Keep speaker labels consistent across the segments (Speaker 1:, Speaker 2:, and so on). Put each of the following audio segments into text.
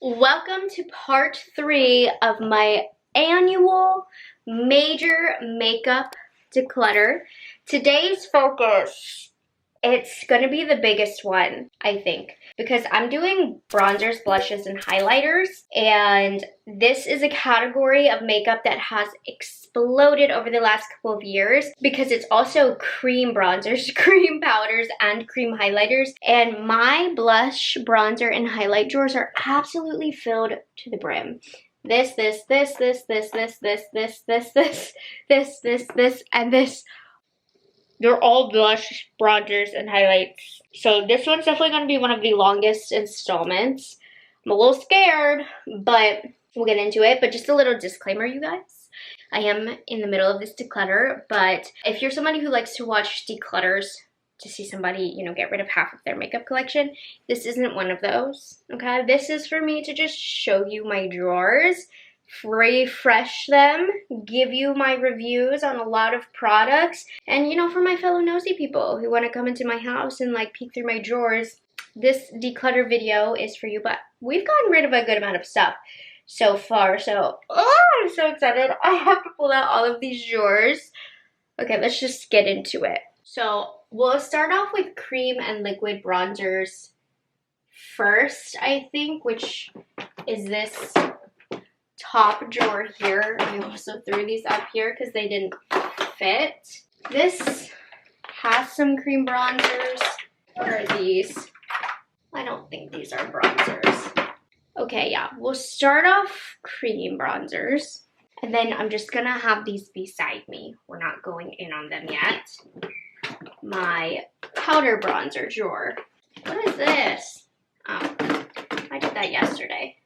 Speaker 1: Welcome to part 3 of my annual major makeup declutter. Today's focus, it's going to be the biggest one, I think, because I'm doing bronzers, blushes, and highlighters, and this is a category of makeup that has exploded over the last couple of years because it's also cream bronzers, cream powders, and cream highlighters, and my blush, bronzer, and highlight drawers are absolutely filled to the brim. This, and this. They're all blush, bronzers, and highlights. So this one's definitely going to be one of the longest installments. I'm a little scared, but we'll get into it. But just a little disclaimer, you guys. I am in the middle of this declutter, but if you're somebody who likes to watch declutters to see somebody, get rid of half of their makeup collection, this isn't one of those, okay? This is for me to just show you my drawers, refresh them, give you my reviews on a lot of products, and for my fellow nosy people who want to come into my house and peek through my drawers, this declutter video is for you. But we've gotten rid of a good amount of stuff so far, so I'm so excited. I have to pull out all of these drawers. Okay, let's just get into it. So we'll start off with cream and liquid bronzers first, I think, which is this top drawer here. I also threw these up here because they didn't fit. This has some cream bronzers. What are these? I don't think these are bronzers. Okay, yeah, we'll start off cream bronzers, and then I'm just gonna have these beside me. We're not going in on them yet. My powder bronzer drawer. What is this? Oh, I did that yesterday.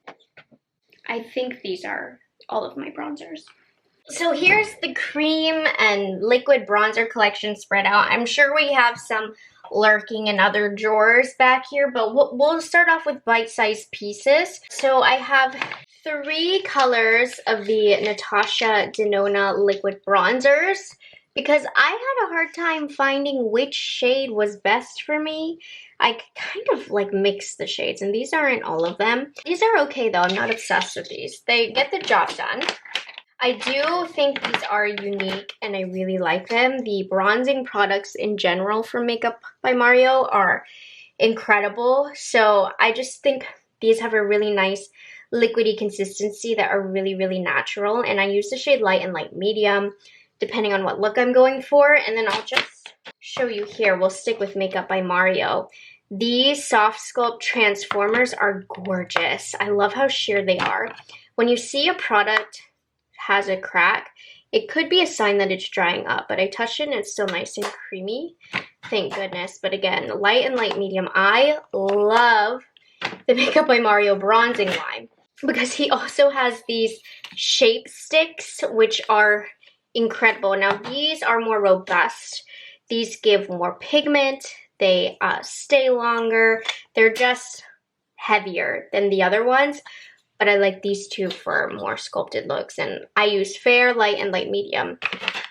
Speaker 1: I think these are all of my bronzers. So here's the cream and liquid bronzer collection spread out. I'm sure we have some lurking in other drawers back here, but we'll start off with bite-sized pieces. So I have 3 colors of the Natasha Denona liquid bronzers because I had a hard time finding which shade was best for me. I kind of mix the shades, and these aren't all of them. These are okay though, I'm not obsessed with these. They get the job done. I do think these are unique and I really like them. The bronzing products in general from Makeup by Mario are incredible. So I just think these have a really nice liquidy consistency that are really, really natural. And I use the shade light and light medium, depending on what look I'm going for. And then I'll just show you here. We'll stick with Makeup by Mario. These Soft Sculpt Transformers are gorgeous. I love how sheer they are. When you see a product has a crack, it could be a sign that it's drying up, but I touched it and it's still nice and creamy. Thank goodness. But again, light and light medium. I love the Makeup by Mario bronzing line because he also has these shape sticks, which are incredible. Now these are more robust. These give more pigment. They stay longer. They're just heavier than the other ones, but I like these two for more sculpted looks. And I use fair, light, and light medium.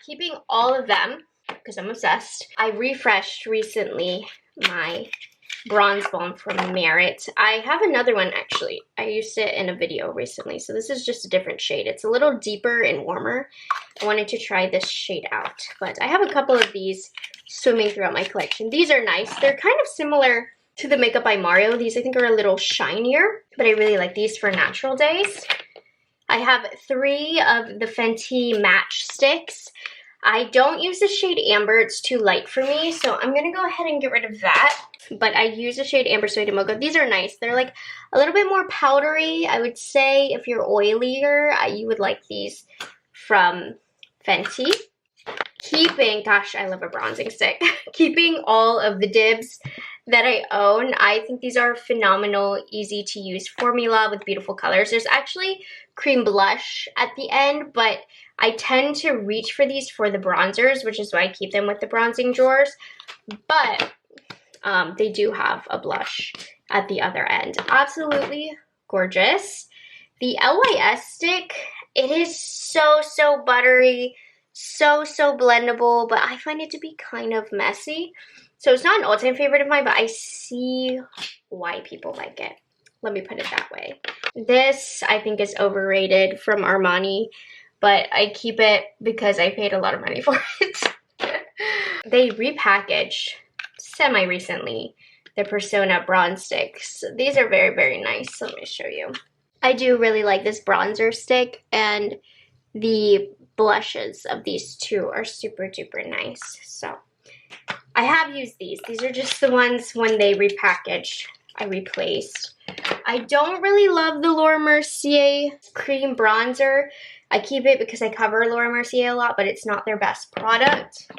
Speaker 1: Keeping all of them, because I'm obsessed, I refreshed recently my bronze balm from Merit. I have another one actually. I used it in a video recently, so this is just a different shade. It's a little deeper and warmer. I wanted to try this shade out, but I have a couple of these swimming throughout my collection. These are nice. They're kind of similar to the Makeup by Mario. These I think are a little shinier, but I really like these for natural days. I have 3 of the Fenty Match Sticks. I don't use the shade Amber. It's too light for me, so I'm going to go ahead and get rid of that. But I use the shade Amber Soy de Mocha. These are nice. They're like a little bit more powdery. I would say if you're oilier, you would like these from Fenty. Gosh, I love a bronzing stick. Keeping all of the dibs that I own. I think these are phenomenal, easy to use formula with beautiful colors. There's actually cream blush at the end, but I tend to reach for these for the bronzers, which is why I keep them with the bronzing drawers. But they do have a blush at the other end. Absolutely gorgeous. The LYS stick, it is so buttery, so blendable, but I find it to be kind of messy. So it's not an all-time favorite of mine, but I see why people like it. Let me put it that way. This, I think, is overrated from Armani, but I keep it because I paid a lot of money for it. They repackaged semi-recently the Persona bronze sticks. These are very, very nice. Let me show you. I do really like this bronzer stick, and the blushes of these two are super duper nice. So I have used these. These are just the ones when they repackaged, I replaced. I don't really love the Laura Mercier cream bronzer. I keep it because I cover Laura Mercier a lot, but it's not their best product.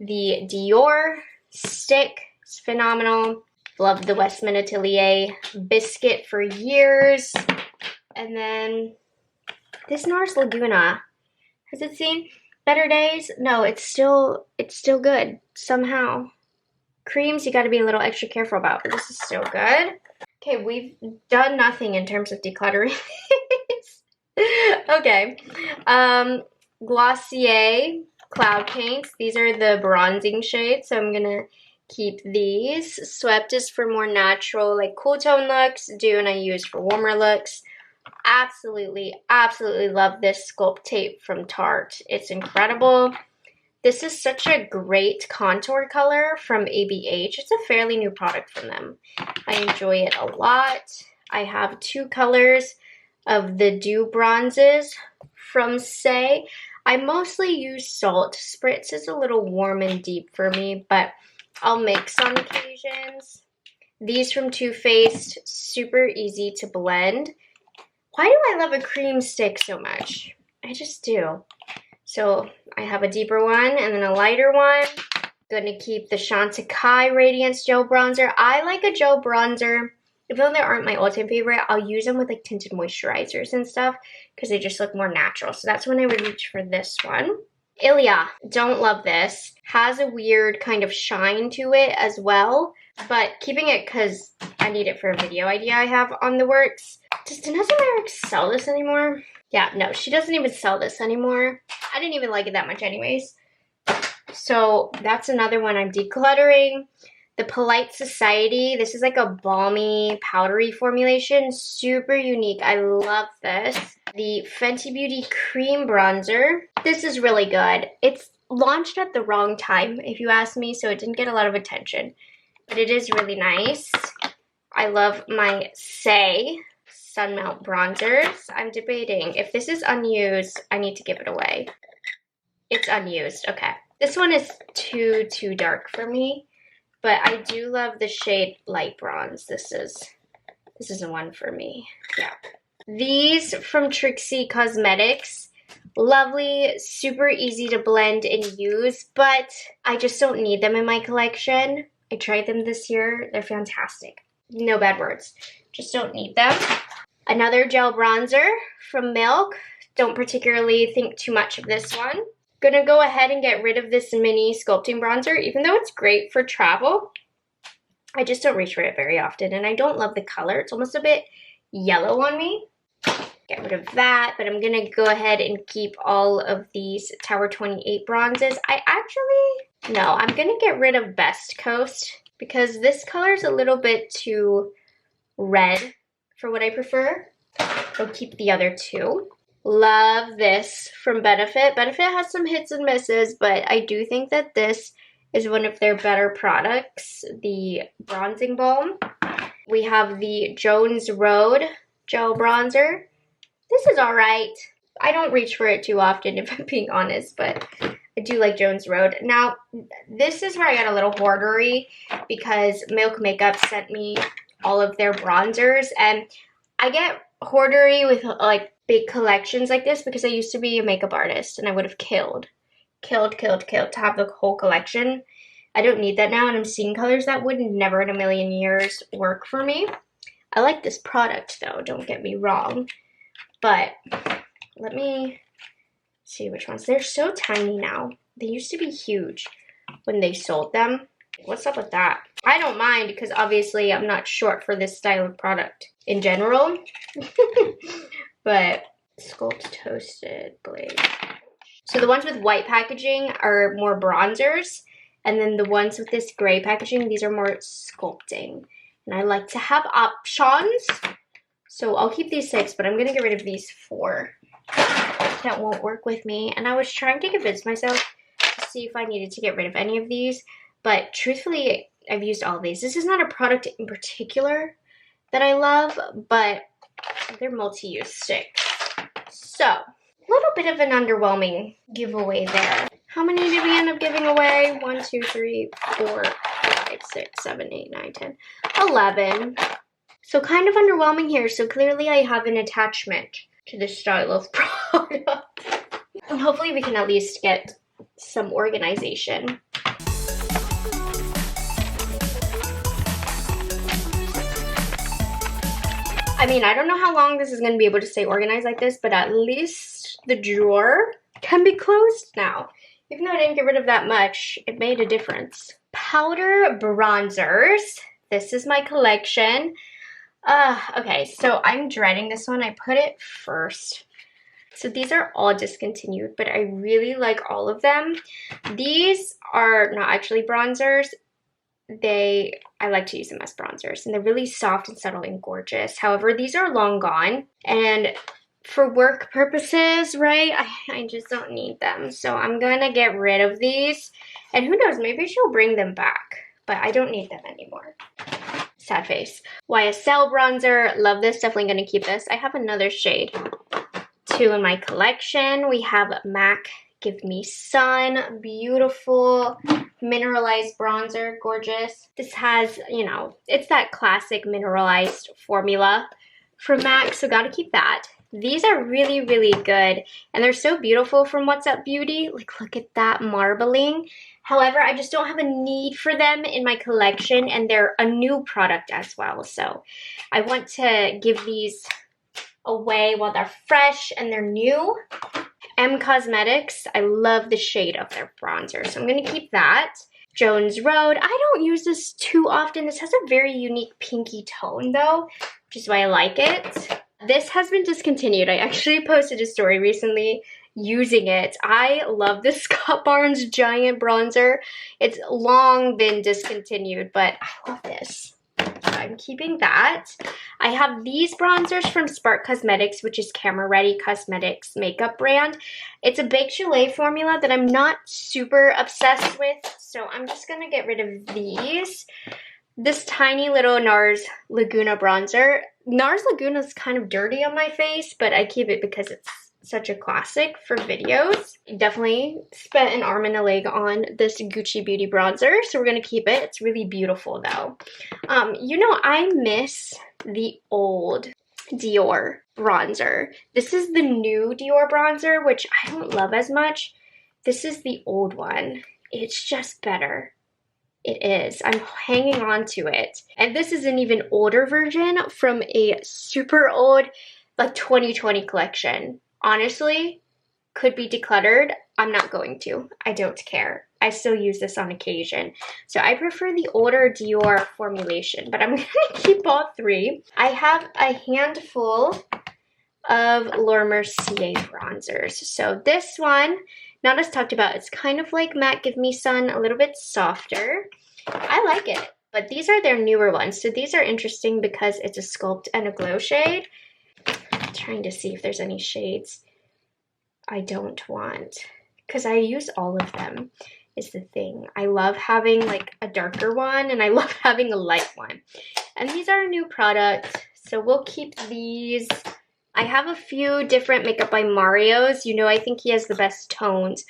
Speaker 1: The Dior stick is phenomenal. Loved the Westman Atelier biscuit for years. And then this NARS Laguna. Has it seen better days? No, it's still good somehow. Creams you got to be a little extra careful about, but this is still good. Okay, we've done nothing in terms of decluttering. Okay, Glossier Cloud Paints. These are the bronzing shades, so I'm gonna keep these. Swept is for more natural, like cool tone looks. Dew and I use for warmer looks. Absolutely, absolutely love this sculpt tape from Tarte. It's incredible. This is such a great contour color from ABH. It's a fairly new product from them. I enjoy it a lot. I have two colors of the Dew bronzes from Say. I mostly use salt. Spritz is a little warm and deep for me, but I'll mix on occasions. These from Too Faced, super easy to blend. Why do I love a cream stick so much? I just do. So I have a deeper one and then a lighter one. Gonna keep the Chantecaille Radiance Gel Bronzer. I like a gel bronzer. Even though they aren't my all-time favorite, I'll use them with like tinted moisturizers and stuff because they just look more natural. So that's when I would reach for this one. Ilia, don't love this. Has a weird kind of shine to it as well, but keeping it because I need it for a video idea I have on the works. Does Danessa Merrick sell this anymore? Yeah, no, she doesn't even sell this anymore. I didn't even like it that much anyways. So that's another one I'm decluttering. The Polite Society. This is like a balmy, powdery formulation. Super unique. I love this. The Fenty Beauty Cream Bronzer. This is really good. It's launched at the wrong time, if you ask me, so it didn't get a lot of attention. But it is really nice. I love my Say Sunmelt Bronzers. I'm debating. If this is unused, I need to give it away. It's unused. Okay. This one is too dark for me. But I do love the shade Light Bronze. This is the one for me. Yeah. These from Trixie Cosmetics. Lovely, super easy to blend and use, but I just don't need them in my collection. I tried them this year. They're fantastic. No bad words. Just don't need them. Another gel bronzer from Milk. Don't particularly think too much of this one. Gonna go ahead and get rid of this mini sculpting bronzer, even though it's great for travel. I just don't reach for it very often, and I don't love the color. It's almost a bit yellow on me. Get rid of that, but I'm gonna go ahead and keep all of these Tower 28 bronzes. I'm gonna get rid of Best Coast because this color is a little bit too red for what I prefer. I'll keep the other two. Love this from Benefit. Benefit has some hits and misses, but I do think that this is one of their better products, the bronzing balm. We have the Jones Road gel bronzer. This is all right. I don't reach for it too often, if I'm being honest, but I do like Jones Road. Now, this is where I got a little hoardery because Milk Makeup sent me all of their bronzers, and I get hoardery with like big collections like this because I used to be a makeup artist and I would have killed to have the whole collection. I don't need that now, and I'm seeing colors that would never in a million years work for me. I like this product though, don't get me wrong, but let me see which ones. They're so tiny now. They used to be huge when they sold them. What's up with that? I don't mind because obviously I'm not short for this style of product in general. But Sculpt Toasted Blade. So the ones with white packaging are more bronzers, and then the ones with this gray packaging, these are more sculpting. And I like to have options. So I'll keep these 6, but I'm going to get rid of these 4 that won't work with me. And I was trying to convince myself to see if I needed to get rid of any of these. But truthfully, I've used all of these. This is not a product in particular that I love, but they're multi-use sticks. So, a little bit of an underwhelming giveaway there. How many did we end up giving away? 1, 2, 3, 4, 5, 6, 7, 8, 9, 10, 11. So kind of underwhelming here. So clearly I have an attachment to this style of product. And hopefully we can at least get some organization. I mean, I don't know how long this is going to be able to stay organized like this, but at least the drawer can be closed now. Even though I didn't get rid of that much, it made a difference. Powder bronzers. This is my collection. Okay, so I'm dreading this one. I put it first. So these are all discontinued, but I really like all of them. These are not actually bronzers. I like to use them as bronzers, and they're really soft and subtle and gorgeous. However, these are long gone, and for work purposes, right, I just don't need them. So I'm gonna get rid of these, and who knows, maybe she'll bring them back, but I don't need them anymore. Sad face. YSL bronzer, love this, definitely gonna keep this. I have another shade too in my collection. We have MAC Give Me Sun, beautiful mineralized bronzer, gorgeous. This has, you know, it's that classic mineralized formula from MAC, so gotta keep that. These are really, really good, and they're so beautiful from What's Up Beauty. Like, look at that marbling. However, I just don't have a need for them in my collection, and they're a new product as well, so I want to give these away while they're fresh and they're new. M Cosmetics, I love the shade of their bronzer, so I'm going to keep that. Jones Road, I don't use this too often. This has a very unique pinky tone though, which is why I like it. This has been discontinued. I actually posted a story recently using it. I love this Scott Barnes Giant Bronzer. It's long been discontinued, but I love this. I'm keeping that. I have these bronzers from Spark Cosmetics, which is Camera Ready Cosmetics makeup brand. It's a Baked Gelée formula that I'm not super obsessed with, so I'm just gonna get rid of these. This tiny little NARS Laguna bronzer. NARS Laguna is kind of dirty on my face, but I keep it because it's such a classic for videos. Definitely spent an arm and a leg on this Gucci Beauty bronzer, so we're gonna keep it. It's really beautiful though. You know, I miss the old Dior bronzer. This is the new Dior bronzer, which I don't love as much. This is the old one. It's just better. It is. I'm hanging on to it. And this is an even older version from a super old, like 2020 collection. Honestly, could be decluttered. I'm not going to. I don't care. I still use this on occasion. So I prefer the older Dior formulation, but I'm going to keep all 3. I have a handful of Laura Mercier bronzers. So this one, not as talked about, it's kind of like MAC Give Me Sun, a little bit softer. I like it, but these are their newer ones. So these are interesting because it's a sculpt and a glow shade. I'm trying to see if there's any shades I don't want, because I use all of them is the thing. I love having like a darker one, and I love having a light one. And these are a new product, so we'll keep these. I have a few different Makeup by Mario's. You know, I think he has the best tones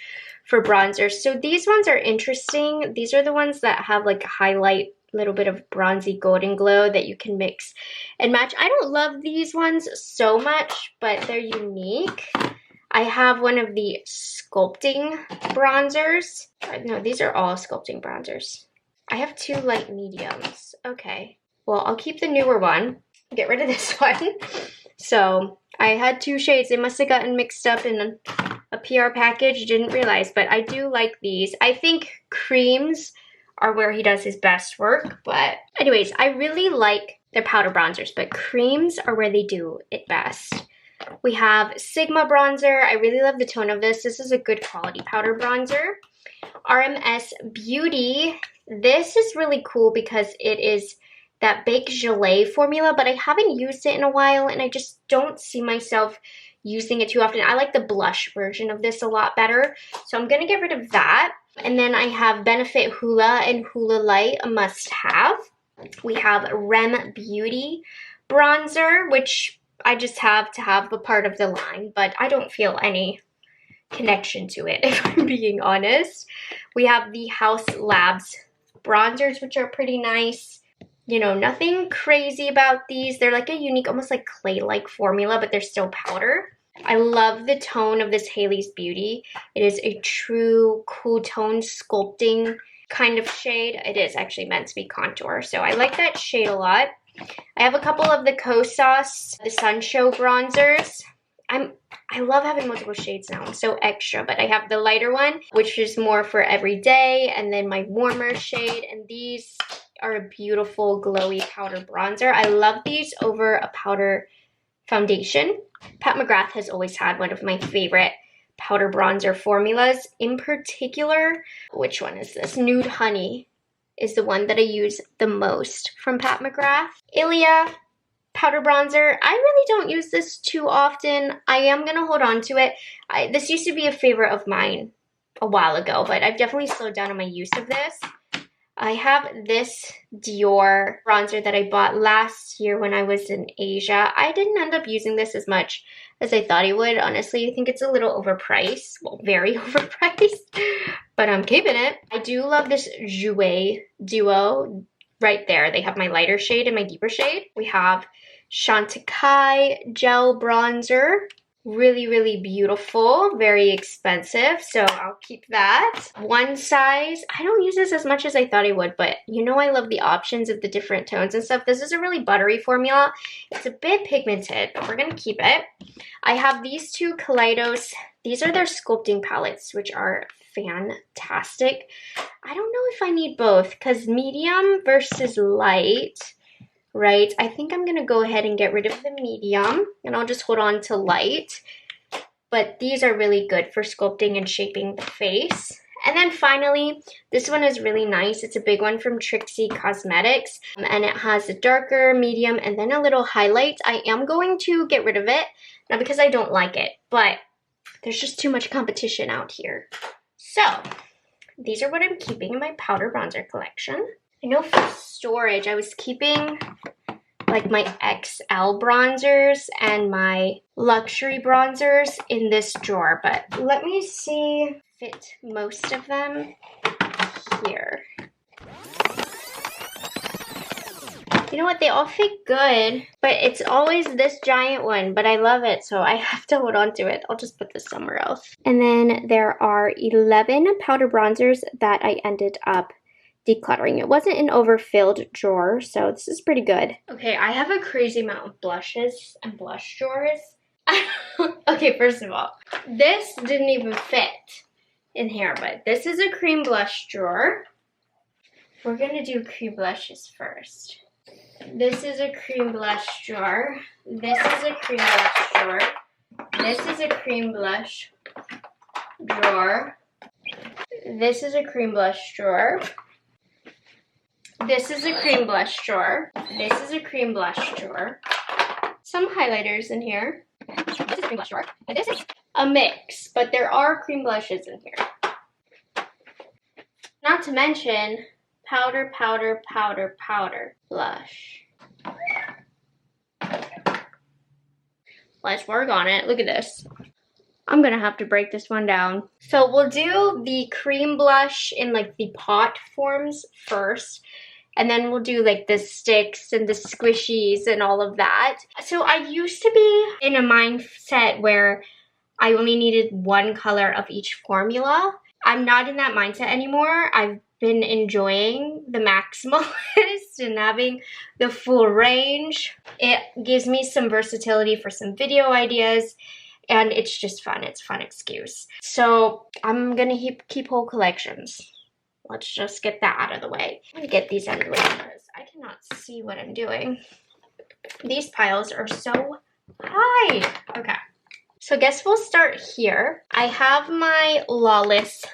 Speaker 1: for bronzers. So these ones are interesting. These are the ones that have like a highlight, little bit of bronzy golden glow that you can mix and match. I don't love these ones so much, but they're unique. I have one of the sculpting bronzers. No, these are all sculpting bronzers. I have 2 light mediums. Okay. Well, I'll keep the newer one. Get rid of this one. So I had 2 shades. They must have gotten mixed up in a PR package. Didn't realize, but I do like these. I think creams are where he does his best work. But anyways, I really like their powder bronzers, but creams are where they do it best. We have Sigma bronzer. I really love the tone of this. This is a good quality powder bronzer. RMS Beauty. This is really cool because it is that Baked Gelée formula, but I haven't used it in a while, and I just don't see myself using it too often. I like the blush version of this a lot better, so I'm gonna get rid of that. And then I have Benefit Hoola and Hoola Light, a must-have. We have Rem Beauty bronzer, which I just have to have a part of the line, but I don't feel any connection to it, if I'm being honest. We have the Haus Labs bronzers, which are pretty nice. You know, nothing crazy about these. They're like a unique, almost like clay-like formula, but they're still powder. I love the tone of this Hailey's Beauty. It is a true cool tone sculpting kind of shade. It is actually meant to be contour, so I like that shade a lot. I have a couple of the Kosas, the Sun Show bronzers. I love having multiple shades now. I'm so extra, but I have the lighter one, which is more for every day, and then my warmer shade, and these are a beautiful glowy powder bronzer. I love these over a powder foundation. Pat McGrath has always had one of my favorite powder bronzer formulas. In particular, which one is this? Nude Honey is the one that I use the most from Pat McGrath. Ilia powder bronzer. I really don't use this too often. I am going to hold on to it. This used to be a favorite of mine a while ago, but I've definitely slowed down on my use of this. I have this Dior bronzer that I bought last year when I was in Asia. I didn't end up using this as much as I thought I would. Honestly, I think it's a little overpriced. Well, very overpriced, but I'm keeping it. I do love this Jouer Duo right there. They have my lighter shade and my deeper shade. We have Chantecaille Gel Bronzer. Really, really beautiful, very expensive, so I'll keep that. One size. I don't use this as much as I thought I would, but you know I love the options of the different tones and stuff. This is a really buttery formula. It's a bit pigmented, but we're gonna keep it. I have these two Kaleidos. These are their sculpting palettes, which are fantastic. I don't know if I need both, because medium versus light, right? I think I'm gonna go ahead and get rid of the medium, and I'll just hold on to light. But these are really good for sculpting and shaping the face. And then finally, this one is really nice. It's a big one from Trixie Cosmetics, and it has a darker, medium, and then a little highlight. I am going to get rid of it, not because I don't like it, but there's just too much competition out here. So these are what I'm keeping in my powder bronzer collection. I know for storage, I was keeping like my XL bronzers and my luxury bronzers in this drawer, but let me see, fit most of them here. You know what, they all fit good, but it's always this giant one, but I love it, so I have to hold on to it. I'll just put this somewhere else. And then there are 11 powder bronzers that I ended up decluttering. It wasn't an overfilled drawer, so this is pretty good. Okay, I have a crazy amount of blushes and blush drawers. Okay, first of all, this didn't even fit in here, but this is a cream blush drawer. We're gonna do cream blushes first. This is a cream blush drawer. This is a cream blush drawer. This is a cream blush drawer. This is a cream blush drawer. This is a cream blush drawer. This is a cream blush drawer. Some highlighters in here. This is a cream blush drawer. And this is a mix, but there are cream blushes in here. Not to mention powder, powder, powder, powder blush. Let's work on it. Look at this. I'm gonna have to break this one down. So we'll do the cream blush in like the pot forms first, and then we'll do like the sticks and the squishies and all of that. So I used to be in a mindset where I only needed one color of each formula. I'm not in that mindset anymore. I've been enjoying the maximalist and having the full range. It gives me some versatility for some video ideas, and it's just fun. It's a fun excuse. So I'm gonna keep whole collections. Let's just get that out of the way. I'm gonna get these out of the way because I cannot see what I'm doing. These piles are so high. Okay, so I guess we'll start here. I have my Lawless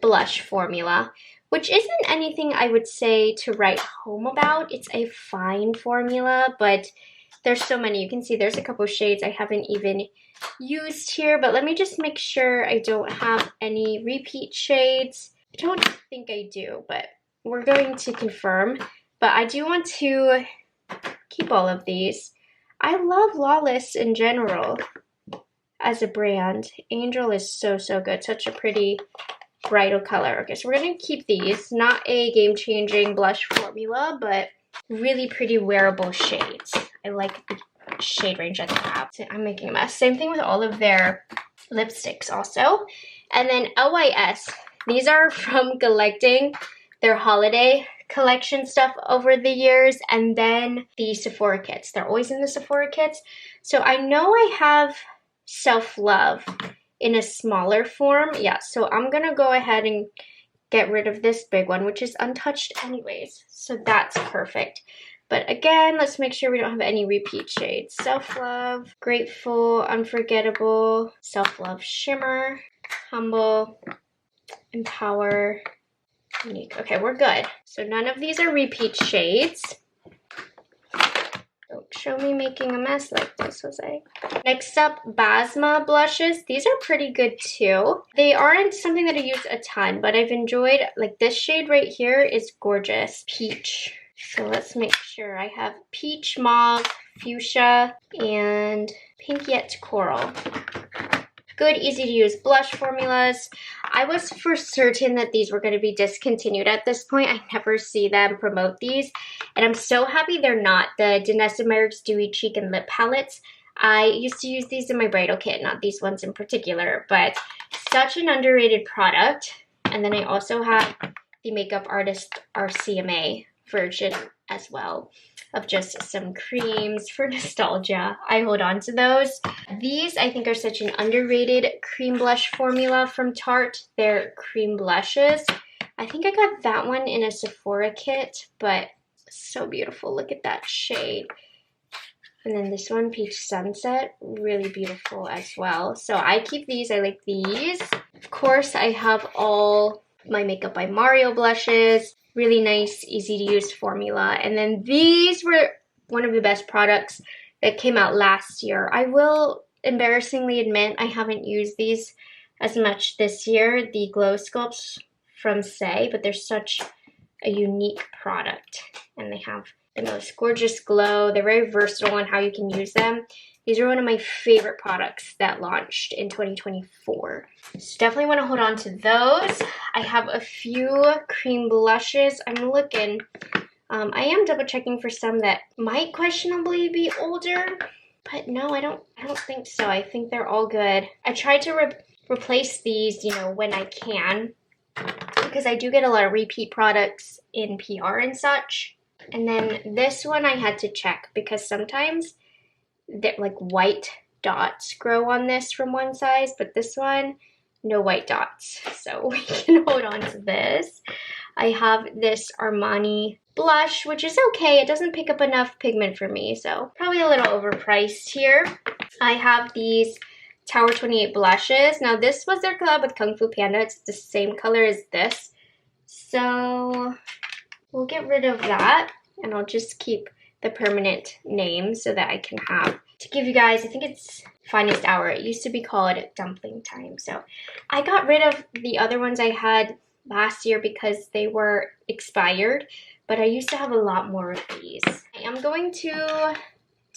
Speaker 1: blush formula, which isn't anything I would say to write home about. It's a fine formula, but there's so many. You can see there's a couple shades I haven't even used here, but let me just make sure I don't have any repeat shades. I don't think I do, but we're going to confirm. But I do want to keep all of these. I love Lawless in general as a brand. Angel is so, so good. Such a pretty bridal color. Okay, so we're going to keep these. Not a game-changing blush formula, but really pretty wearable shades. I like the shade range that they have. So I'm making a mess. Same thing with all of their lipsticks also. And then LYS. These are from collecting their holiday collection stuff over the years, and then the Sephora kits. They're always in the Sephora kits. So I know I have Self Love in a smaller form. Yeah, so I'm gonna go ahead and get rid of this big one, which is untouched anyways. So that's perfect. But again, let's make sure we don't have any repeat shades. Self Love, Grateful, Unforgettable, Self Love Shimmer, Humble, Empower, Unique. Okay, we're good. So none of these are repeat shades. Don't show me making a mess like this, Jose. Next up, Basma blushes. These are pretty good too. They aren't something that I use a ton, but I've enjoyed, like this shade right here is gorgeous. Peach. So let's make sure I have peach, mauve, fuchsia, and pink yet coral. Good, easy to use blush formulas. I was for certain that these were going to be discontinued at this point. I never see them promote these, and I'm so happy they're not. The Danessa Meyer's Dewy Cheek and Lip Palettes. I used to use these in my bridal kit, not these ones in particular, but such an underrated product. And then I also have the Makeup Artist RCMA version as well, of just some creams for nostalgia. I hold on to those. These I think are such an underrated cream blush formula from Tarte. They're cream blushes. I think I got that one in a Sephora kit, but so beautiful. Look at that shade. And then this one, Peach Sunset, really beautiful as well. So I keep these. I like these. Of course, I have all my Makeup by Mario blushes. Really nice, easy to use formula. And then these were one of the best products that came out last year. I will embarrassingly admit I haven't used these as much this year, the Glow Sculpts from Say, but they're such a unique product. And they have the most gorgeous glow. They're very versatile on how you can use them. These are one of my favorite products that launched in 2024. So definitely want to hold on to those. I have a few cream blushes. I'm looking. I am double checking for some that might questionably be older, but no, I don't think so. I think they're all good. I tried to replace these, when I can, because I do get a lot of repeat products in PR and such. And then this one I had to check because sometimes that like white dots grow on this from one size, but this one, no white dots. So we can hold on to this. I have this Armani blush, which is okay. It doesn't pick up enough pigment for me, so probably a little overpriced here. I have these Tower 28 blushes. Now this was their collab with Kung Fu Panda. It's the same color as this. So we'll get rid of that and I'll just keep the permanent name so that I can have to give you guys, I think it's Finest Hour. It used to be called Dumpling Time. So I got rid of the other ones I had last year because they were expired, but I used to have a lot more of these. I am going to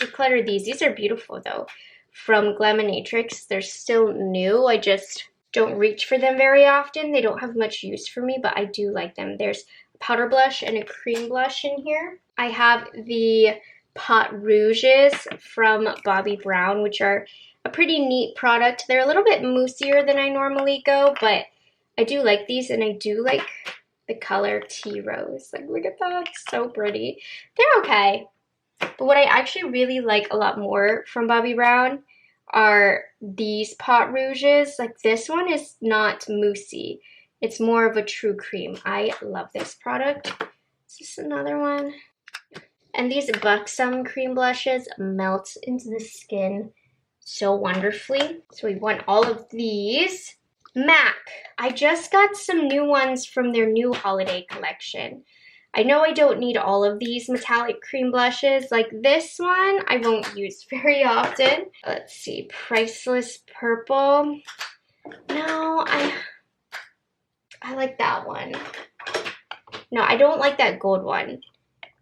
Speaker 1: declutter these. These are beautiful though. From Glaminatrix. They're still new. I just don't reach for them very often. They don't have much use for me, but I do like them. There's a powder blush and a cream blush in here. I have the Pot Rouges from Bobbi Brown, which are a pretty neat product. They're a little bit moussier than I normally go, but I do like these, and I do like the color Tea Rose. Like, look at that. It's so pretty. They're okay. But what I actually really like a lot more from Bobbi Brown are these Pot Rouges. Like, this one is not moussey. It's more of a true cream. I love this product. Is this another one? And these Buxom cream blushes melt into the skin so wonderfully. So we want all of these. MAC. I just got some new ones from their new holiday collection. I know I don't need all of these metallic cream blushes. Like this one, I won't use very often. Let's see, Priceless Purple. No, I like that one. No, I don't like that gold one,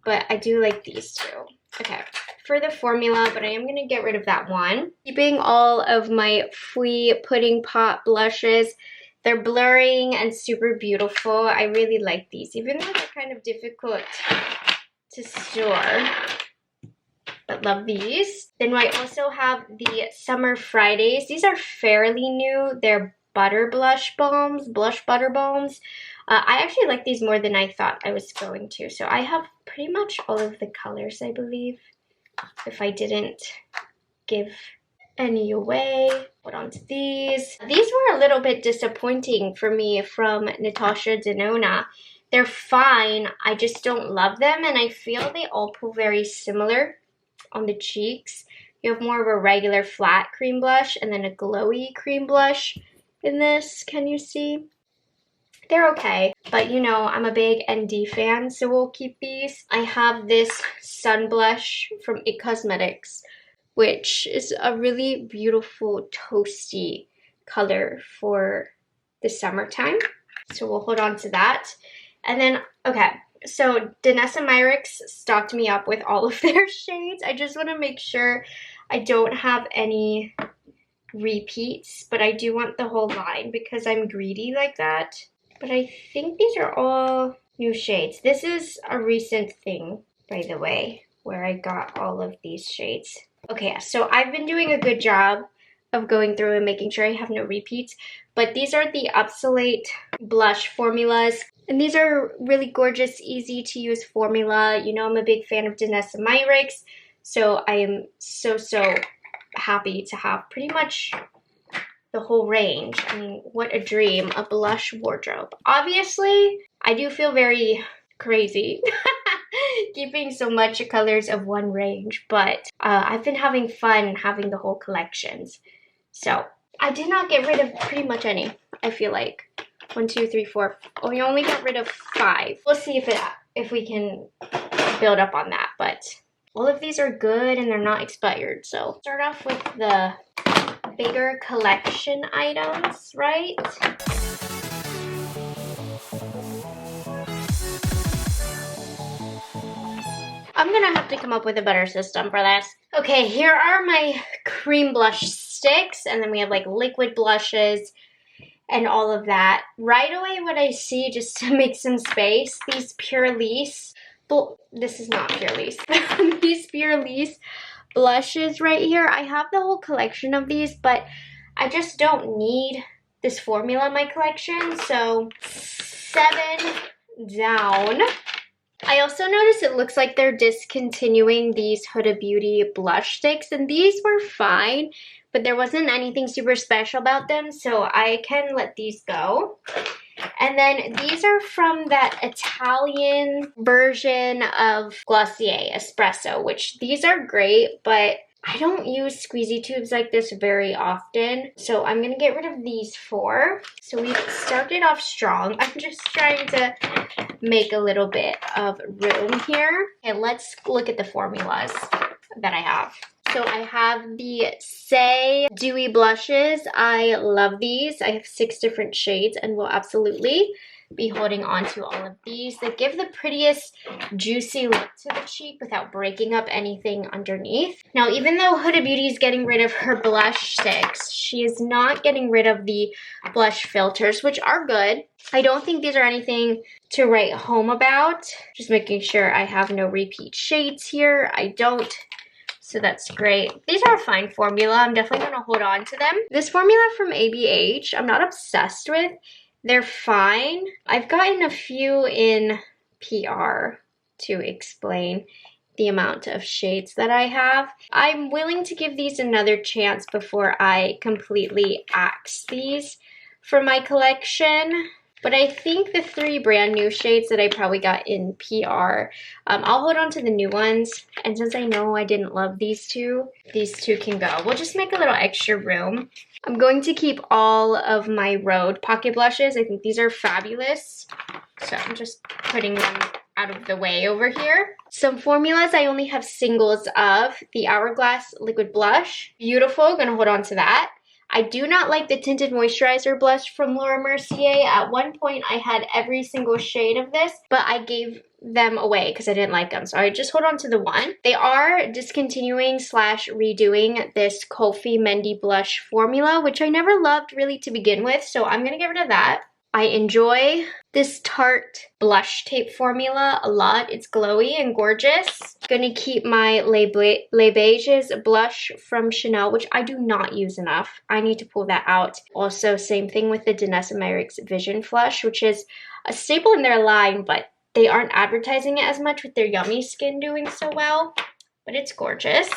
Speaker 1: but I do like these two. Okay, for the formula, but I am going to get rid of that one. Keeping all of my Fui Pudding Pop blushes. They're blurring and super beautiful. I really like these, even though they're kind of difficult to store. But love these. Then I also have the Summer Fridays. These are fairly new. They're butter blush balms, blush butter balms. I actually like these more than I thought I was going to. So I have pretty much all of the colors, I believe, if I didn't give any away. Put on to these. These were a little bit disappointing for me from Natasha Denona. They're fine, I just don't love them, and I feel they all pull very similar on the cheeks. You have more of a regular flat cream blush and then a glowy cream blush in this. Can you see? They're okay, but you know, I'm a big ND fan, so we'll keep these. I have this sun blush from It Cosmetics, which is a really beautiful toasty color for the summertime. So we'll hold on to that. And then, okay, so Danessa Myricks stocked me up with all of their shades. I just want to make sure I don't have any repeats, but I do want the whole line because I'm greedy like that. But I think these are all new shades. This is a recent thing, by the way, where I got all of these shades. Okay, so I've been doing a good job of going through and making sure I have no repeats, but these are the Obsolete blush formulas, and these are really gorgeous, easy to use formula. You know, I'm a big fan of Danessa Myricks, so I am so happy to have pretty much the whole range. I mean, what a dream, a blush wardrobe. Obviously, I do feel very crazy keeping so much colors of one range, but I've been having fun having the whole collections. So I did not get rid of pretty much any. I feel like 1, 2, 3, 4. Oh, we only got rid of 5. We'll see if we can build up on that, but all of these are good and they're not expired. So start off with the bigger collection items, right? I'm gonna have to come up with a better system for this. Okay, here are my cream blush sticks, and then we have like liquid blushes and all of that. Right away what I see, just to make some space, these Pure Lisse, this is not Pure Lisse, these Pure Lisse blushes right here. I have the whole collection of these, but I just don't need this formula in my collection, so 7 down. I also noticed it looks like they're discontinuing these Huda Beauty blush sticks, and these were fine, but there wasn't anything super special about them, so I can let these go. And then these are from that Italian version of Glossier Espresso, which these are great, but I don't use squeezy tubes like this very often, so I'm gonna get rid of these 4. So we've started off strong. I'm just trying to make a little bit of room here. And let's look at the formulas that I have. So I have the Say Dewy Blushes. I love these. I have 6 different shades and will absolutely be holding on to all of these. They give the prettiest juicy look to the cheek without breaking up anything underneath. Now, even though Huda Beauty is getting rid of her blush sticks, she is not getting rid of the blush filters, which are good. I don't think these are anything to write home about. Just making sure I have no repeat shades here. I don't. So that's great. These are a fine formula. I'm definitely going to hold on to them. This formula from ABH, I'm not obsessed with. They're fine. I've gotten a few in PR to explain the amount of shades that I have. I'm willing to give these another chance before I completely axe these for my collection. But I think the 3 brand new shades that I probably got in PR, I'll hold on to the new ones. And since I know I didn't love these two can go. We'll just make a little extra room. I'm going to keep all of my Rhode pocket blushes. I think these are fabulous. So I'm just putting them out of the way over here. Some formulas, I only have singles of. The Hourglass Liquid Blush. Beautiful, gonna hold on to that. I do not like the Tinted Moisturizer Blush from Laura Mercier. At one point, I had every single shade of this, but I gave them away because I didn't like them. So I just hold on to the one. They are discontinuing / redoing this Kofi Mendy Blush formula, which I never loved really to begin with. So I'm gonna get rid of that. I enjoy this Tarte blush tape formula a lot. It's glowy and gorgeous. Gonna keep my Les Beiges blush from Chanel, which I do not use enough. I need to pull that out. Also, same thing with the Danessa Myricks Vision Flush, which is a staple in their line, but they aren't advertising it as much with their Yummy Skin doing so well. But it's gorgeous.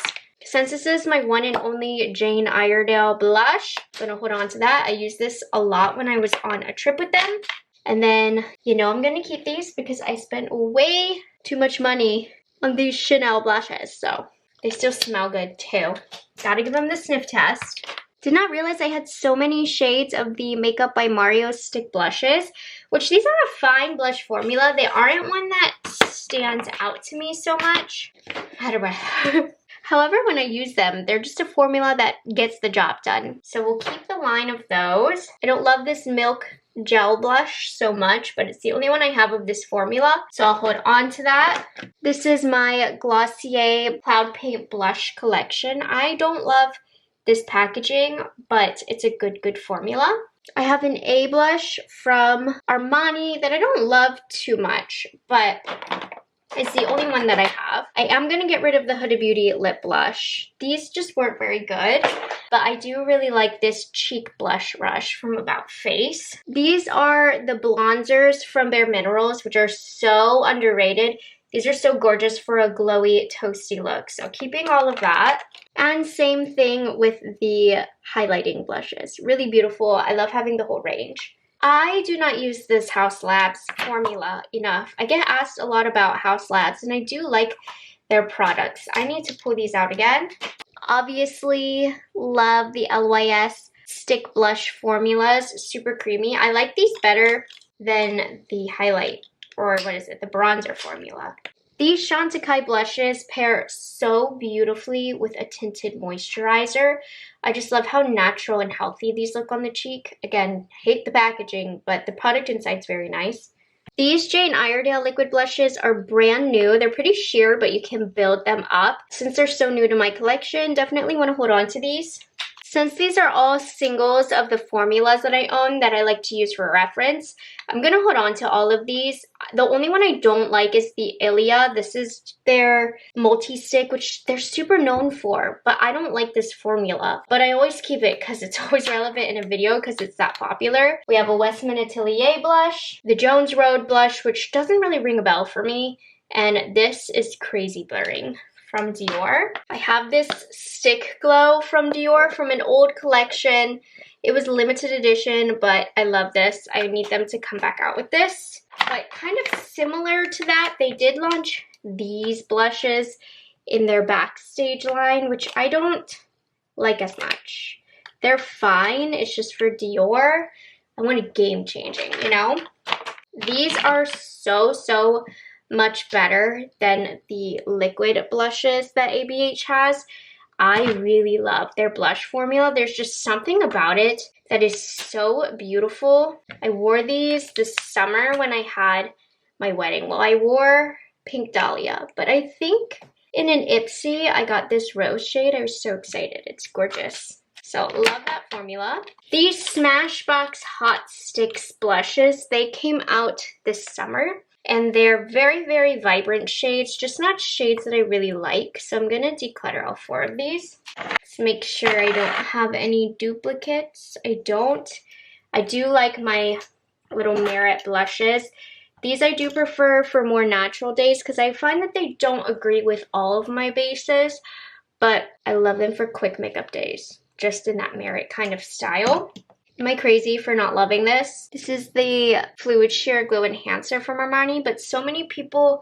Speaker 1: Since this is my one and only Jane Iredale blush, I'm gonna hold on to that. I used this a lot when I was on a trip with them. And then, you know, I'm gonna keep these because I spent way too much money on these Chanel blushes. So they still smell good too. Gotta give them the sniff test. Did not realize I had so many shades of the Makeup by Mario stick blushes, which these are a fine blush formula. They aren't one that stands out to me so much. Out of breath. However, when I use them, they're just a formula that gets the job done. So we'll keep the line of those. I don't love this Milk Gel blush so much, but it's the only one I have of this formula. So I'll hold on to that. This is my Glossier Cloud Paint Blush collection. I don't love this packaging, but it's a good formula. I have an A blush from Armani that I don't love too much, but it's the only one that I have. I am going to get rid of the Huda Beauty lip blush. These just weren't very good, but I do really like this cheek blush rush from About Face. These are the bronzers from Bare Minerals, which are so underrated. These are so gorgeous for a glowy, toasty look. So keeping all of that. And same thing with the highlighting blushes. Really beautiful. I love having the whole range. I do not use this Haus Labs formula enough. I get asked a lot about Haus Labs, and I do like their products. I need to pull these out again. Obviously, love the LYS stick blush formulas. Super creamy. I like these better than the highlight, or what is it, the bronzer formula. These Chantecaille blushes pair so beautifully with a tinted moisturizer. I just love how natural and healthy these look on the cheek. Again, hate the packaging, but the product inside is very nice. These Jane Iredale liquid blushes are brand new. They're pretty sheer, but you can build them up. Since they're so new to my collection, definitely want to hold on to these. Since these are all singles of the formulas that I own that I like to use for reference, I'm going to hold on to all of these. The only one I don't like is the Ilia. This is their multi-stick, which they're super known for, but I don't like this formula. But I always keep it because it's always relevant in a video because it's that popular. We have a Westman Atelier blush, the Jones Road blush, which doesn't really ring a bell for me, and this is Crazy Blurring from Dior. I have this Stick Glow from Dior from an old collection. It was limited edition, but I love this. I need them to come back out with this. But kind of similar to that, they did launch these blushes in their Backstage line, which I don't like as much. They're fine, it's just for Dior. I want a game changing, you know? These are so much better than the liquid blushes that ABH has. I really love their blush formula. There's just something about it that is so beautiful. I wore these this summer when I had my wedding. Well, I wore Pink Dahlia, but I think in an Ipsy, I got this rose shade. I was so excited. It's gorgeous. So love that formula. These Smashbox Hot Sticks blushes, they came out this summer. And they're very vibrant shades, just not shades that I really like. So I'm going to declutter all 4 of these. Let's make sure I don't have any duplicates. I don't. I do like my little Merit blushes. These I do prefer for more natural days because I find that they don't agree with all of my bases. But I love them for quick makeup days, just in that Merit kind of style. Am I crazy for not loving this? This is the Fluid Sheer Glow Enhancer from Armani, but so many people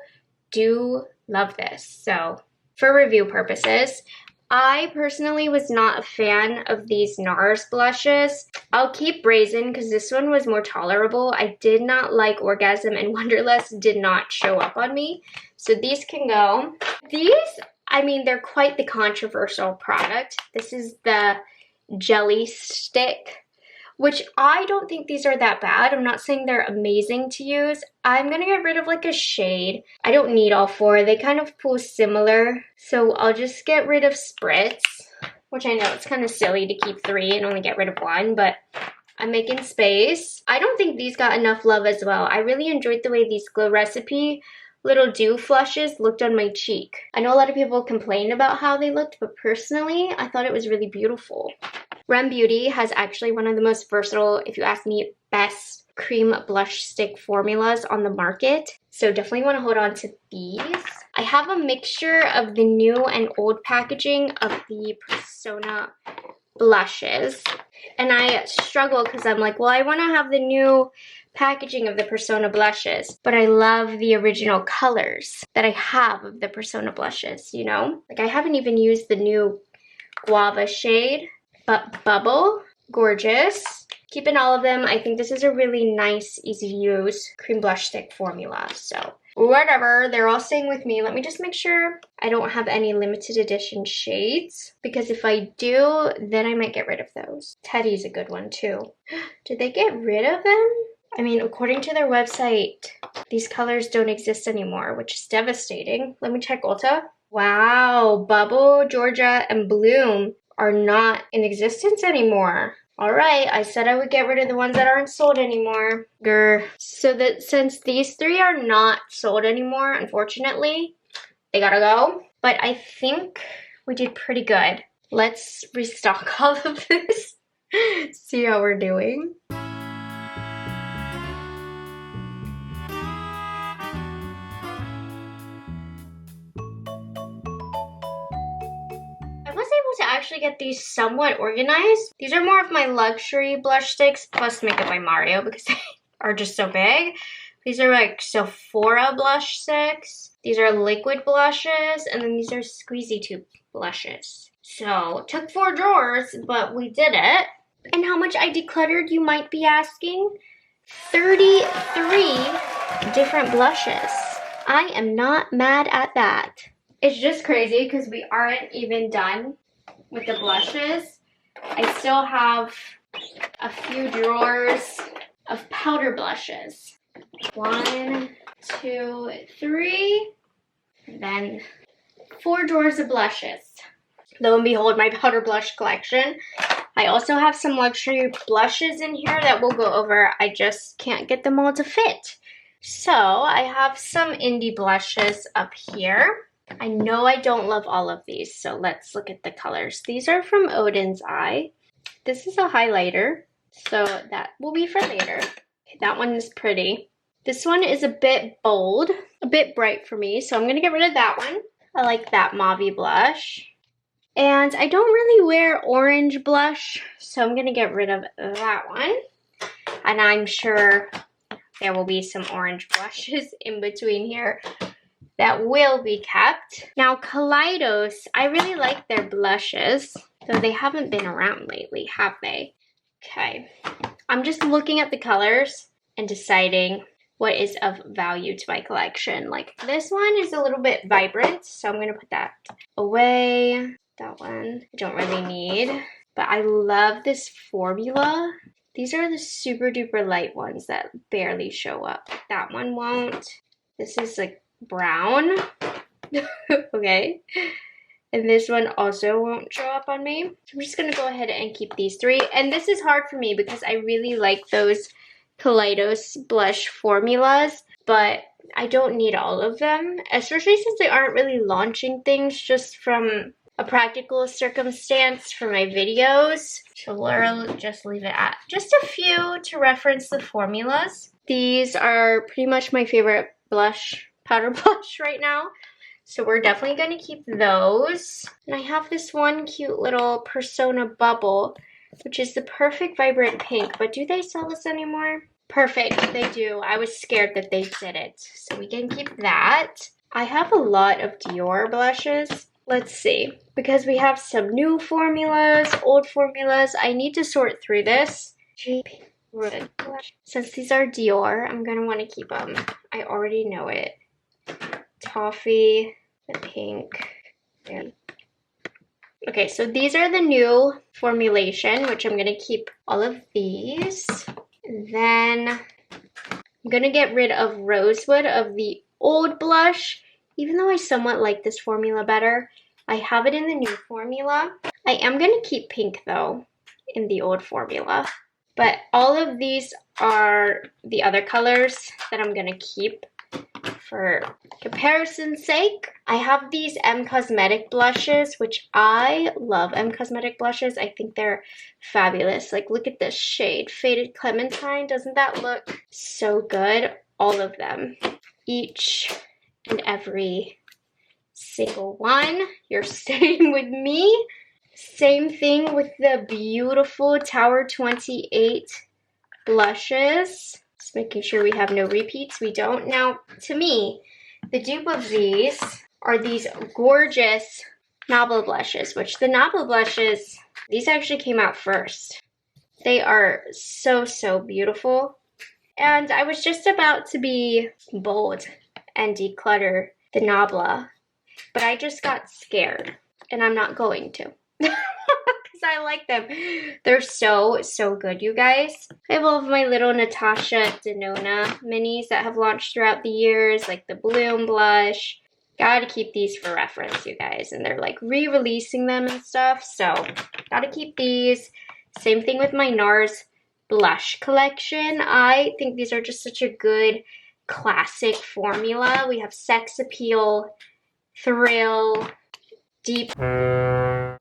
Speaker 1: do love this. So for review purposes, I personally was not a fan of these NARS blushes. I'll keep Brazen because this one was more tolerable. I did not like Orgasm and Wonderlust did not show up on me. So these can go. These, I mean, they're quite the controversial product. This is the Jelly Stick, which I don't think these are that bad. I'm not saying they're amazing to use. I'm gonna get rid of like a shade. I don't need all four. They kind of pull similar. So I'll just get rid of Spritz, which I know it's kind of silly to keep 3 and only get rid of 1, but I'm making space. I don't think these got enough love as well. I really enjoyed the way these Glow Recipe little dew flushes looked on my cheek. I know a lot of people complained about how they looked, but personally, I thought it was really beautiful. Rem Beauty has actually one of the most versatile, if you ask me, best cream blush stick formulas on the market. So definitely want to hold on to these. I have a mixture of the new and old packaging of the Persona blushes. And I struggle because I'm like, well, I want to have the new packaging of the Persona blushes, but I love the original colors that I have of the Persona blushes, you know? Like I haven't even used the new Guava shade. But Bubble, gorgeous. Keeping all of them. I think this is a really nice, easy to use cream blush stick formula. So whatever, they're all staying with me. Let me just make sure I don't have any limited edition shades, because if I do, then I might get rid of those. Teddy's a good one too. Did they get rid of them? I mean, according to their website, these colors don't exist anymore, which is devastating. Let me check Ulta. Wow, Bubble, Georgia, and Bloom are not in existence anymore. All right, I said I would get rid of the ones that aren't sold anymore. Grr. So that since these 3 are not sold anymore, unfortunately, they gotta go. But I think we did pretty good. Let's restock all of this. See how we're doing. To actually get these somewhat organized. These are more of my luxury blush sticks plus Makeup by Mario because they are just so big. These are like Sephora blush sticks. These are liquid blushes, and then these are squeezy tube blushes. So it took 4 drawers, but we did it. And how much I decluttered, you might be asking? 33 different blushes. I am not mad at that. It's just crazy because we aren't even done with the blushes. I still have a few drawers of powder blushes. 1, 2, 3, and then 4 drawers of blushes. Lo and behold, my powder blush collection. I also have some luxury blushes in here that we'll go over. I just can't get them all to fit. So I have some indie blushes up here. I know I don't love all of these, so let's look at the colors. These are from Odin's Eye. This is a highlighter, so that will be for later. Okay, that one is pretty. This one is a bit bold, a bit bright for me, so I'm going to get rid of that one. I like that mauve blush. And I don't really wear orange blush, so I'm going to get rid of that one. And I'm sure there will be some orange blushes in between here that will be kept. Now, Kaleidos, I really like their blushes, though they haven't been around lately, have they? Okay, I'm just looking at the colors and deciding what is of value to my collection. Like, this one is a little bit vibrant, so I'm gonna put that away. That one I don't really need, but I love this formula. These are the super duper light ones that barely show up. That one won't. This is like brown. Okay, and this one also won't show up on me, so I'm just gonna go ahead and keep these 3. And this is hard for me because I really like those Kaleidos blush formulas, but I don't need all of them, especially since they aren't really launching things, just from a practical circumstance for my videos. So we'll just leave it at just a few to reference the formulas. These are pretty much my favorite blush, powder blush right now, so we're definitely going to keep those. And I have this one cute little Persona bubble which is the perfect vibrant pink. But do they sell this anymore? Perfect, they do. I was scared that they didn't. So we can keep that. I have a lot of Dior blushes. Let's see. Because we have some new formulas, old formulas. I need to sort through this. Since these are Dior, I'm going to want to keep them. I already know it. Toffee, the pink. There. Okay, so these are the new formulation, which I'm going to keep all of these. And then I'm going to get rid of Rosewood of the old blush. Even though I somewhat like this formula better, I have it in the new formula. I am going to keep pink though in the old formula. But all of these are the other colors that I'm going to keep for comparison's sake. I have these M Cosmetic blushes, which I love M Cosmetic blushes. I think they're fabulous. Like, look at this shade, Faded Clementine. Doesn't that look so good? All of them. Each and every single one. You're staying with me. Same thing with the beautiful Tower 28 blushes. Just making sure we have no repeats. We don't. Now, to me, the dupe of these are these gorgeous Nabla blushes, which the Nabla blushes, these actually came out first. They are so, so beautiful. And I was just about to be bold and declutter the Nabla, but I just got scared, and I'm not going to. Because I like them. They're so, so good, you guys. I have all of my little Natasha Denona minis that have launched throughout the years, like the Bloom blush. Gotta keep these for reference, you guys. And they're like re-releasing them and stuff, so gotta keep these. Same thing with my NARS blush collection. I think these are just such a good classic formula. We have Sex Appeal, Thrill, Deep,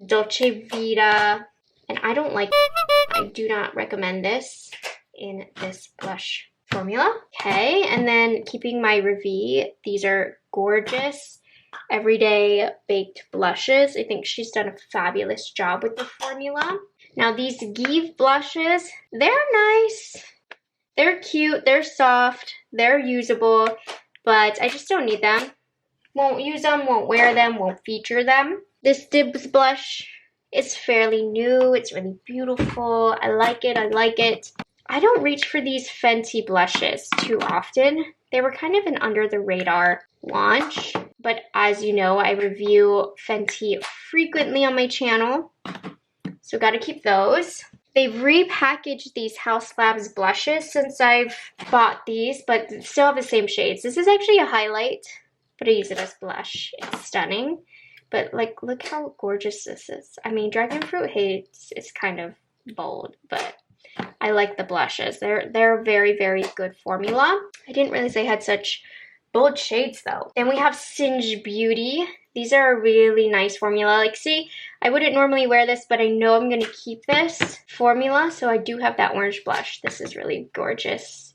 Speaker 1: Dolce Vita, and I don't like it. I do not recommend this in this blush formula. Okay, and then keeping my Rephr. These are gorgeous everyday baked blushes. I think she's done a fabulous job with the formula. Now these Give blushes, they're nice. They're cute, they're soft, they're usable, but I just don't need them. Won't use them, won't wear them, won't feature them. This Dibs blush is fairly new. It's really beautiful. I like it, I like it. I don't reach for these Fenty blushes too often. They were kind of an under the radar launch, but as you know, I review Fenty frequently on my channel, so gotta keep those. They've repackaged these House Labs blushes since I've bought these, but still have the same shades. This is actually a highlight, but I use it as blush. It's stunning, but like, look how gorgeous this is. I mean, Dragon Fruit Haze is kind of bold, but I like the blushes. They're a very, very good formula. I didn't realize they had such bold shades though. Then we have Singe Beauty. These are a really nice formula. Like, see, I wouldn't normally wear this, but I know I'm gonna keep this formula, so I do have that orange blush. This is really gorgeous.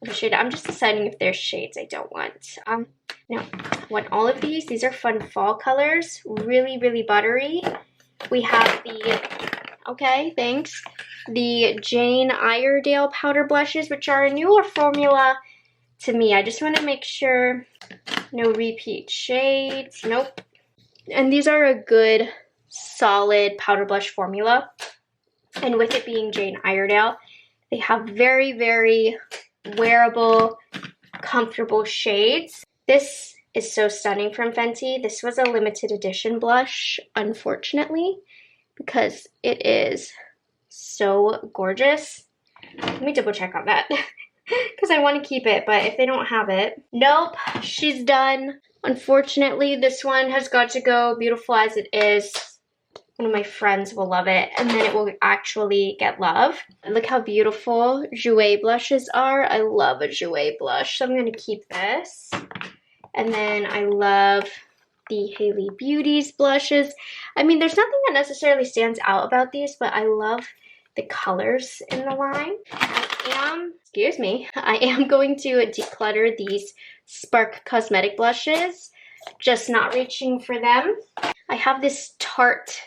Speaker 1: I'm just deciding if there's shades I don't want. No, I want all of these. These are fun fall colors. Really, really buttery. We have the, okay, thanks. The Jane Iredale powder blushes, which are a newer formula to me. I just want to make sure no repeat shades. Nope. And these are a good, solid powder blush formula. And with it being Jane Iredale, they have very, very wearable, comfortable shades. This is so stunning from Fenty. This was a limited edition blush, unfortunately, because it is so gorgeous. Let me double check on that because I want to keep it, but if they don't have it, nope, she's done. Unfortunately, this one has got to go. Beautiful as it is, one of my friends will love it, and then it will actually get love. Look how beautiful Jouer blushes are. I love a Jouer blush, so I'm going to keep this. And then I love the Hailey Beauty's blushes. I mean, there's nothing that necessarily stands out about these, but I love the colors in the line. I am going to declutter these Spark Cosmetic blushes, just not reaching for them. I have this Tarte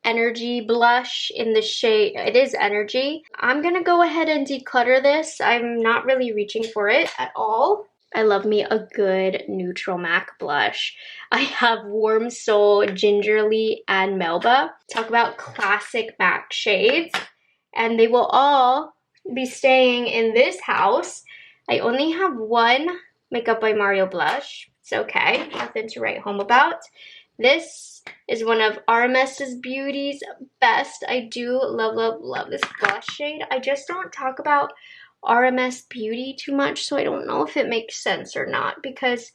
Speaker 1: Energy blush in the shade, it is Energy. I'm gonna go ahead and declutter this. I'm not really reaching for it at all. I love me a good neutral MAC blush. I have Warm Soul, Gingerly, and Melba. Talk about classic MAC shades. And they will all be staying in this house. I only have one Makeup by Mario blush. It's okay, nothing to write home about. This is one of RMS Beauty's best. I do love, love, love this blush shade. I just don't talk about RMS Beauty too much, so I don't know if it makes sense or not, because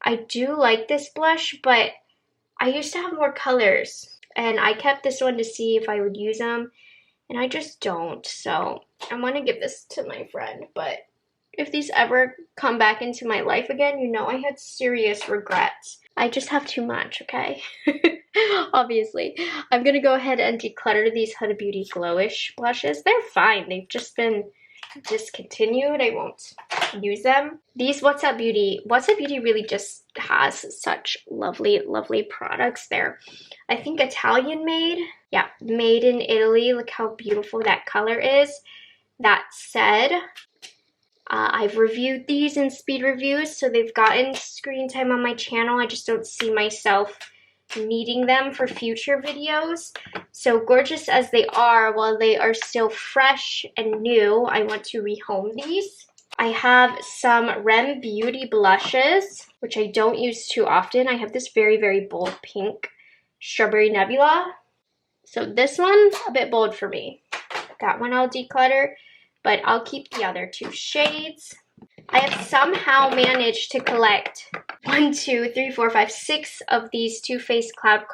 Speaker 1: I do like this blush, but I used to have more colors, and I kept this one to see if I would use them, and I just don't. So I want to give this to my friend, but if these ever come back into my life again, you know I had serious regrets. I just have too much, okay? Obviously. I'm gonna go ahead and declutter these Huda Beauty Glowish blushes. They're fine. They've just been discontinued. I won't use them. These What's Up Beauty really just has such lovely, lovely products there. I think Italian made. Yeah, made in Italy. Look how beautiful that color is. That said, I've reviewed these in speed reviews, so they've gotten screen time on my channel. I just don't see myself needing them for future videos. So gorgeous as they are, while they are still fresh and new, I want to rehome these. I have some Rephr Beauty blushes, which I don't use too often. I have this very, very bold pink Strawberry Nebula. So this one, a bit bold for me. That one I'll declutter, but I'll keep the other two shades. I have somehow managed to collect 6 of these Too Faced Cloud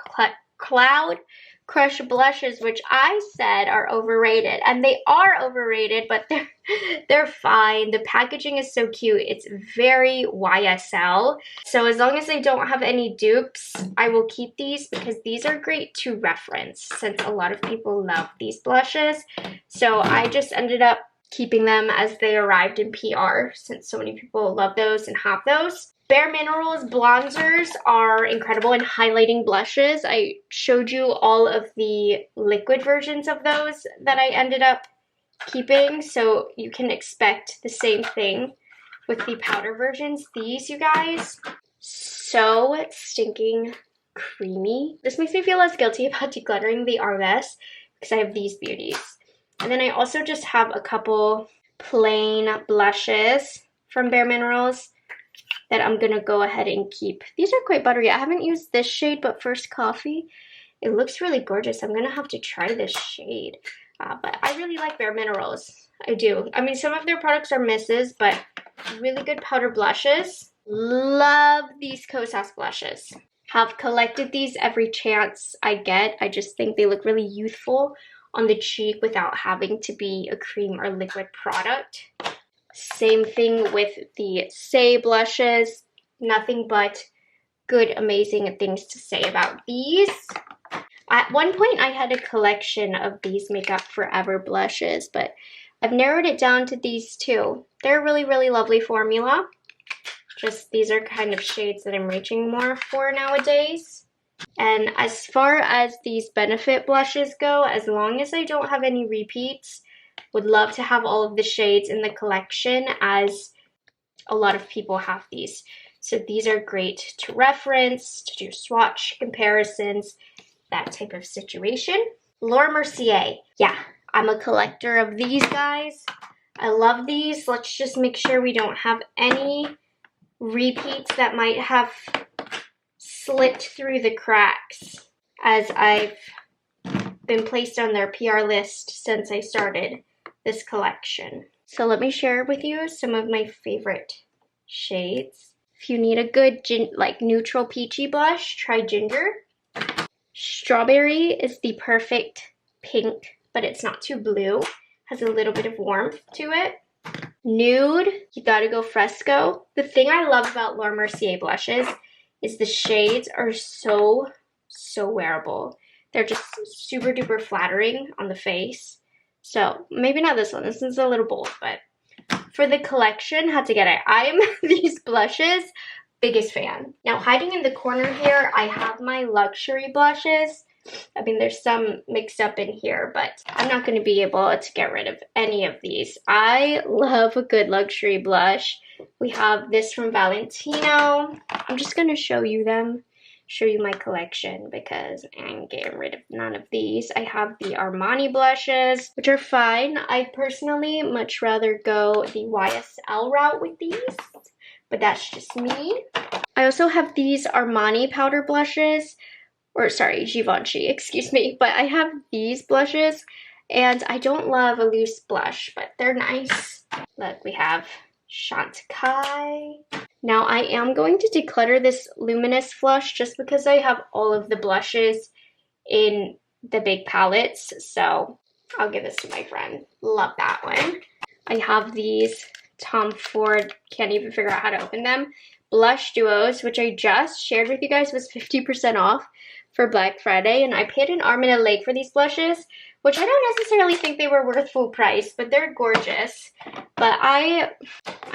Speaker 1: Crush blushes, which I said are overrated, and they are overrated, but they're fine. The packaging is so cute. It's very YSL. So as long as I don't have any dupes, I will keep these, because these are great to reference since a lot of people love these blushes. So I just ended up keeping them as they arrived in PR, since so many people love those and have those. Bare Minerals bronzers are incredible in highlighting blushes. I showed you all of the liquid versions of those that I ended up keeping, so you can expect the same thing with the powder versions. These, you guys, so stinking creamy. This makes me feel less guilty about decluttering the RMS, because I have these beauties. And then I also just have a couple plain blushes from Bare Minerals that I'm gonna go ahead and keep. These are quite buttery. I haven't used this shade, but First Coffee. It looks really gorgeous. I'm gonna have to try this shade. But I really like Bare Minerals. I do. I mean, some of their products are misses, but really good powder blushes. Love these Kosas blushes. Have collected these every chance I get. I just think they look really youthful on the cheek without having to be a cream or liquid product. Same thing with the Say blushes. Nothing but good, amazing things to say about these. At one point, I had a collection of these Makeup Forever blushes, but I've narrowed it down to these two. They're a really, really lovely formula. Just these are kind of shades that I'm reaching more for nowadays. And as far as these Benefit blushes go, as long as I don't have any repeats, would love to have all of the shades in the collection, as a lot of people have these. So these are great to reference, to do swatch comparisons, that type of situation. Laura Mercier. Yeah, I'm a collector of these guys. I love these. Let's just make sure we don't have any repeats that might have slipped through the cracks, as I've been placed on their PR list since I started this collection. So let me share with you some of my favorite shades. If you need a good like neutral peachy blush, try Ginger. Strawberry is the perfect pink, but it's not too blue. Has a little bit of warmth to it. Nude, you gotta go Fresco. The thing I love about Laura Mercier blushes is the shades are so wearable. They're just super duper flattering on the face. So maybe not this one. This one's a little bold, but for the collection, had to get it. I am these blushes biggest fan. Now hiding in the corner here, I have my luxury blushes. I mean, there's some mixed up in here, but I'm not going to be able to get rid of any of these. I love a good luxury blush. We have this from Valentino. I'm just going to show you my collection because I'm getting rid of none of these. I have the Armani blushes, which are fine. I personally much rather go the YSL route with these, but that's just me. I also have these Armani powder blushes, or sorry, Givenchy, excuse me, but I have these blushes, and I don't love a loose blush, but they're nice. Look, we have Chantecaille. Now I am going to declutter this luminous flush just because I have all of the blushes in the big palettes, so I'll give this to my friend. Love that one. I have these Tom Ford, can't even figure out how to open them, blush duos, which I just shared with you guys was 50% off for Black Friday, and I paid an arm and a leg for these blushes, which I don't necessarily think they were worth full price, but they're gorgeous. But I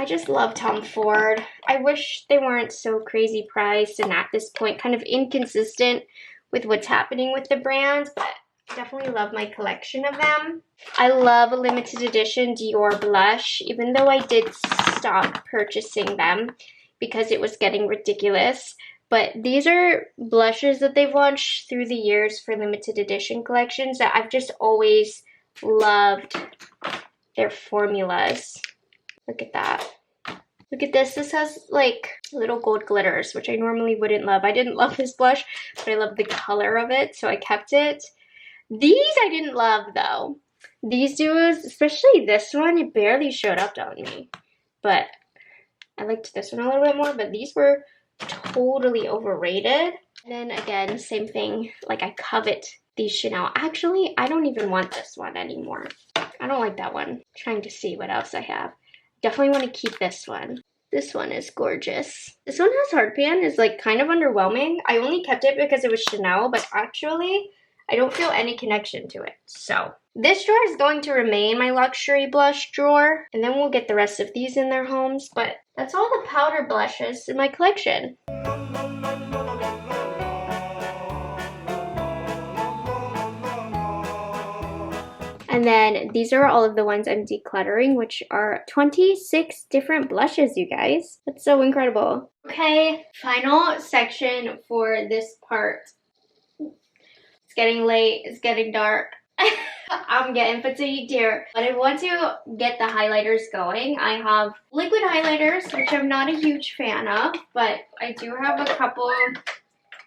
Speaker 1: just love Tom Ford. I wish they weren't so crazy priced and at this point kind of inconsistent with what's happening with the brand, but I definitely love my collection of them. I love a limited edition Dior blush, even though I did stop purchasing them because it was getting ridiculous. But these are blushes that they've launched through the years for limited edition collections that I've just always loved their formulas. Look at that. Look at this. This has like little gold glitters, which I normally wouldn't love. I didn't love this blush, but I love the color of it, so I kept it. These I didn't love though. These duos, especially this one, it barely showed up on me. But I liked this one a little bit more, but these were totally overrated. And then again, same thing, like I covet these Chanel. Actually, I don't even want this one anymore. I don't like that one. I'm trying to see what else I have. Definitely want to keep this one. This one is gorgeous. This one has hard pan, is like kind of underwhelming. I only kept it because it was Chanel, but actually I don't feel any connection to it. So this drawer is going to remain my luxury blush drawer, and then we'll get the rest of these in their homes. But that's all the powder blushes in my collection. And then these are all of the ones I'm decluttering, which are 26 different blushes, you guys. That's so incredible. Okay, final section for this part. It's getting late, it's getting dark. I'm getting fatigued here. But I want to get the highlighters going. I have liquid highlighters, which I'm not a huge fan of, but I do have a couple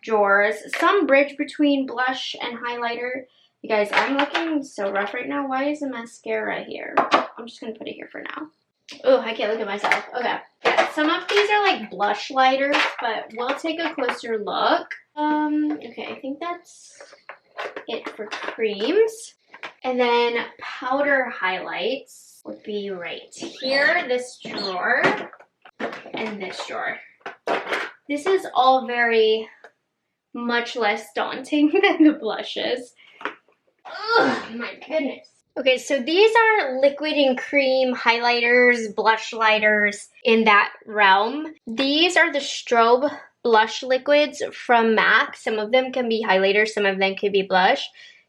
Speaker 1: drawers. Some bridge between blush and highlighter. You guys, I'm looking so rough right now. Why is the mascara here? I'm just going to put it here for now. Oh, I can't look at myself. Okay. Yeah, some of these are like blush lighters, but we'll take a closer look. Okay, I think that's it for creams. And then powder highlights would be right here, this drawer, and this drawer. This is all very much less daunting than the blushes. Oh my goodness. Okay, so these are liquid and cream highlighters, blush lighters in that realm. These are the strobe blush liquids from MAC. Some of them can be highlighters, some of them can be blush.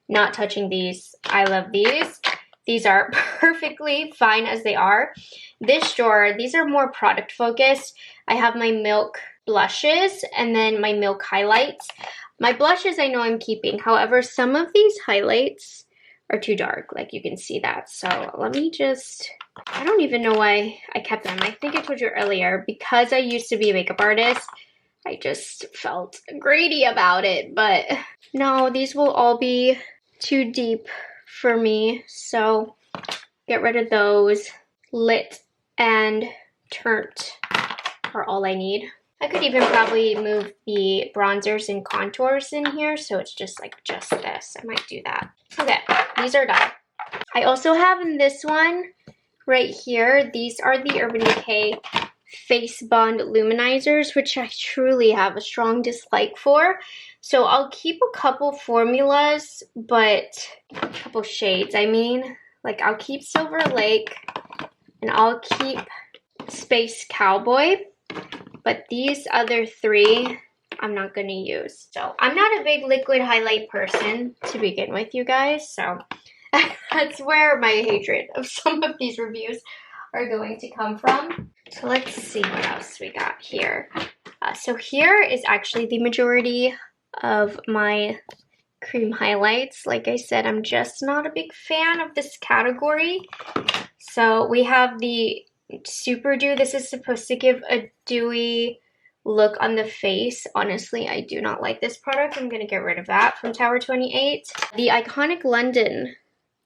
Speaker 1: Not touching these. I love these. These are perfectly fine as they are. This drawer, these are more product focused. I have my Milk blushes and then my Milk highlights. My blushes I know I'm keeping. However, some of these highlights are too dark, like you can see that. So let me just, I don't even know why I kept them. I think I told you earlier, because I used to be a makeup artist, I just felt greedy about it. But no, these will all be too deep for me. So get rid of those. Lit and Turnt are all I need. I could even probably move the bronzers and contours in here, so it's just like just this. I might do that. Okay, these are done. I also have in this one right here, these are the Urban Decay Face Bond Luminizers, which I truly have a strong dislike for. So I'll keep a couple formulas, but a couple shades, I mean. Like I'll keep Silver Lake and I'll keep Space Cowboy. But these other three I'm not going to use. So I'm not a big liquid highlight person to begin with, you guys. So that's where my hatred of some of these reviews are going to come from. So let's see what else we got here. So here is actually the majority of my cream highlights. Like I said, I'm just not a big fan of this category. So we have the Super Dew. This is supposed to give a dewy look on the face. Honestly, I do not like this product. I'm going to get rid of that from Tower 28. The Iconic London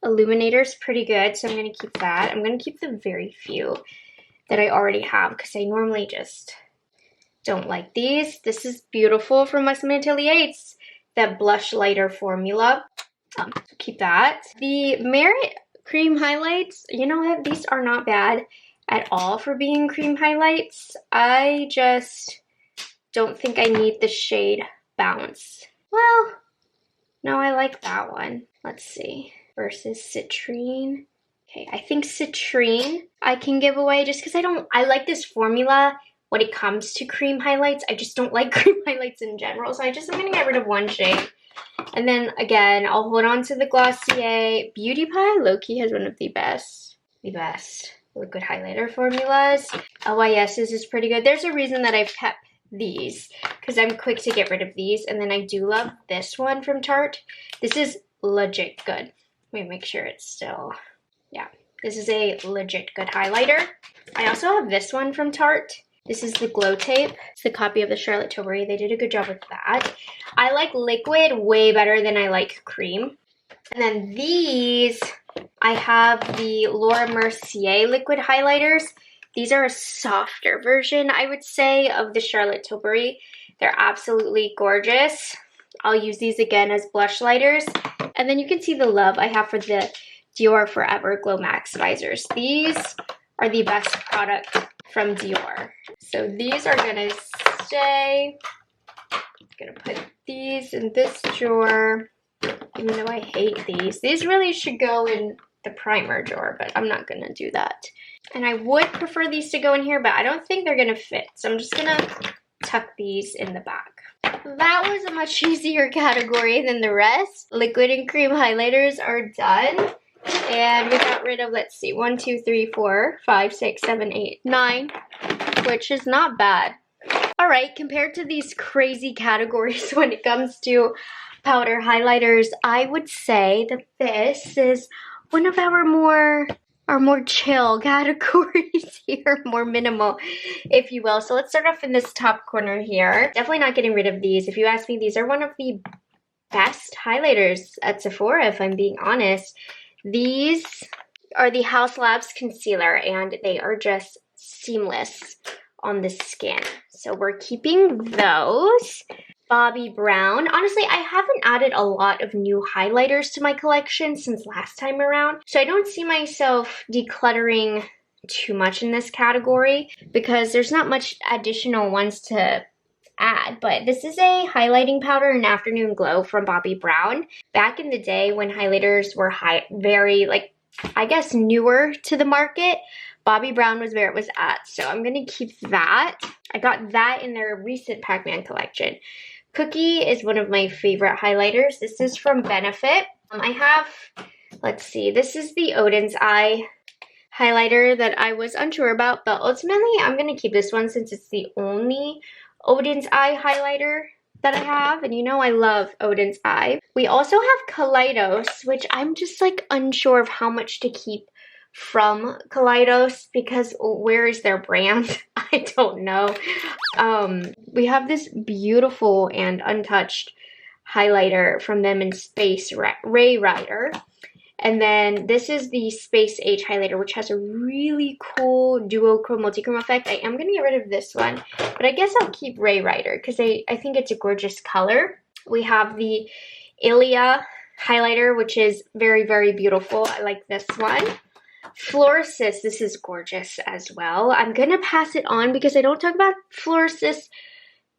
Speaker 1: Illuminator is pretty good, so I'm going to keep that. I'm going to keep the very few that I already have because I normally just don't like these. This is beautiful from Westman Atelier. It's that blush lighter formula. Keep that. The Merit cream highlights, you know what? These are not bad at all for being cream highlights. I just don't think I need the shade Bounce. Well, no, I like that one. Let's see. Versus Citrine. Okay, I think Citrine I can give away just because I like this formula when it comes to cream highlights. I just don't like cream highlights in general, so I'm gonna get rid of one shade. And then again, I'll hold on to the Glossier. Beauty Pie low-key has one of the best liquid highlighter formulas. LYS's is pretty good. There's a reason that I've kept these because I'm quick to get rid of these. And then I do love this one from Tarte. This is legit good. Let me make sure it's still, yeah. This is a legit good highlighter. I also have this one from Tarte. This is the Glow Tape. It's the copy of the Charlotte Tilbury. They did a good job with that. I like liquid way better than I like cream. And then these, I have the Laura Mercier liquid highlighters. These are a softer version, I would say, of the Charlotte Tilbury. They're absolutely gorgeous. I'll use these again as blush lighters. And then you can see the love I have for the Dior Forever Glow Max Visors. These are the best product from Dior. So these are gonna stay. I'm gonna put these in this drawer, even though I hate these. These really should go in the primer drawer, but I'm not gonna do that. And I would prefer these to go in here, but I don't think they're gonna fit. So I'm just gonna tuck these in the back. That was a much easier category than the rest. Liquid and cream highlighters are done. And we got rid of, let's see, 1, 2, 3, 4, 5, 6, 7, 8, 9, which is not bad. All right, compared to these crazy categories when it comes to powder highlighters, I would say that this is one of our more chill categories here, more minimal, if you will. So let's start off in this top corner here. Definitely not getting rid of these. If you ask me, these are one of the best highlighters at Sephora, if I'm being honest. These are the Haus Labs Concealer, and they are just seamless on the skin. So we're keeping those. Bobbi Brown. Honestly, I haven't added a lot of new highlighters to my collection since last time around. So I don't see myself decluttering too much in this category because there's not much additional ones to add. But this is a highlighting powder in Afternoon Glow from Bobbi Brown. Back in the day when highlighters were very, like, I guess newer to the market, Bobbi Brown was where it was at. So I'm going to keep that. I got that in their recent Pac-Man collection. Cookie is one of my favorite highlighters. This is from Benefit. I have, let's see, this is the Odin's Eye highlighter that I was unsure about, but ultimately I'm going to keep this one since it's the only Odin's Eye highlighter that I have, and you know I love Odin's Eye. We also have Kaleidos, which I'm just like unsure of how much to keep from Kaleidos because where is their brand? I don't know. We have this beautiful and untouched highlighter from them in Space Ray Rider. And then this is the Space Age highlighter, which has a really cool duochrome multichrome effect. I am going to get rid of this one, but I guess I'll keep Ray Rider because I think it's a gorgeous color. We have the Ilia highlighter, which is very, very beautiful. I like this one. Florisis, this is gorgeous as well. I'm going to pass it on because I don't talk about Florisis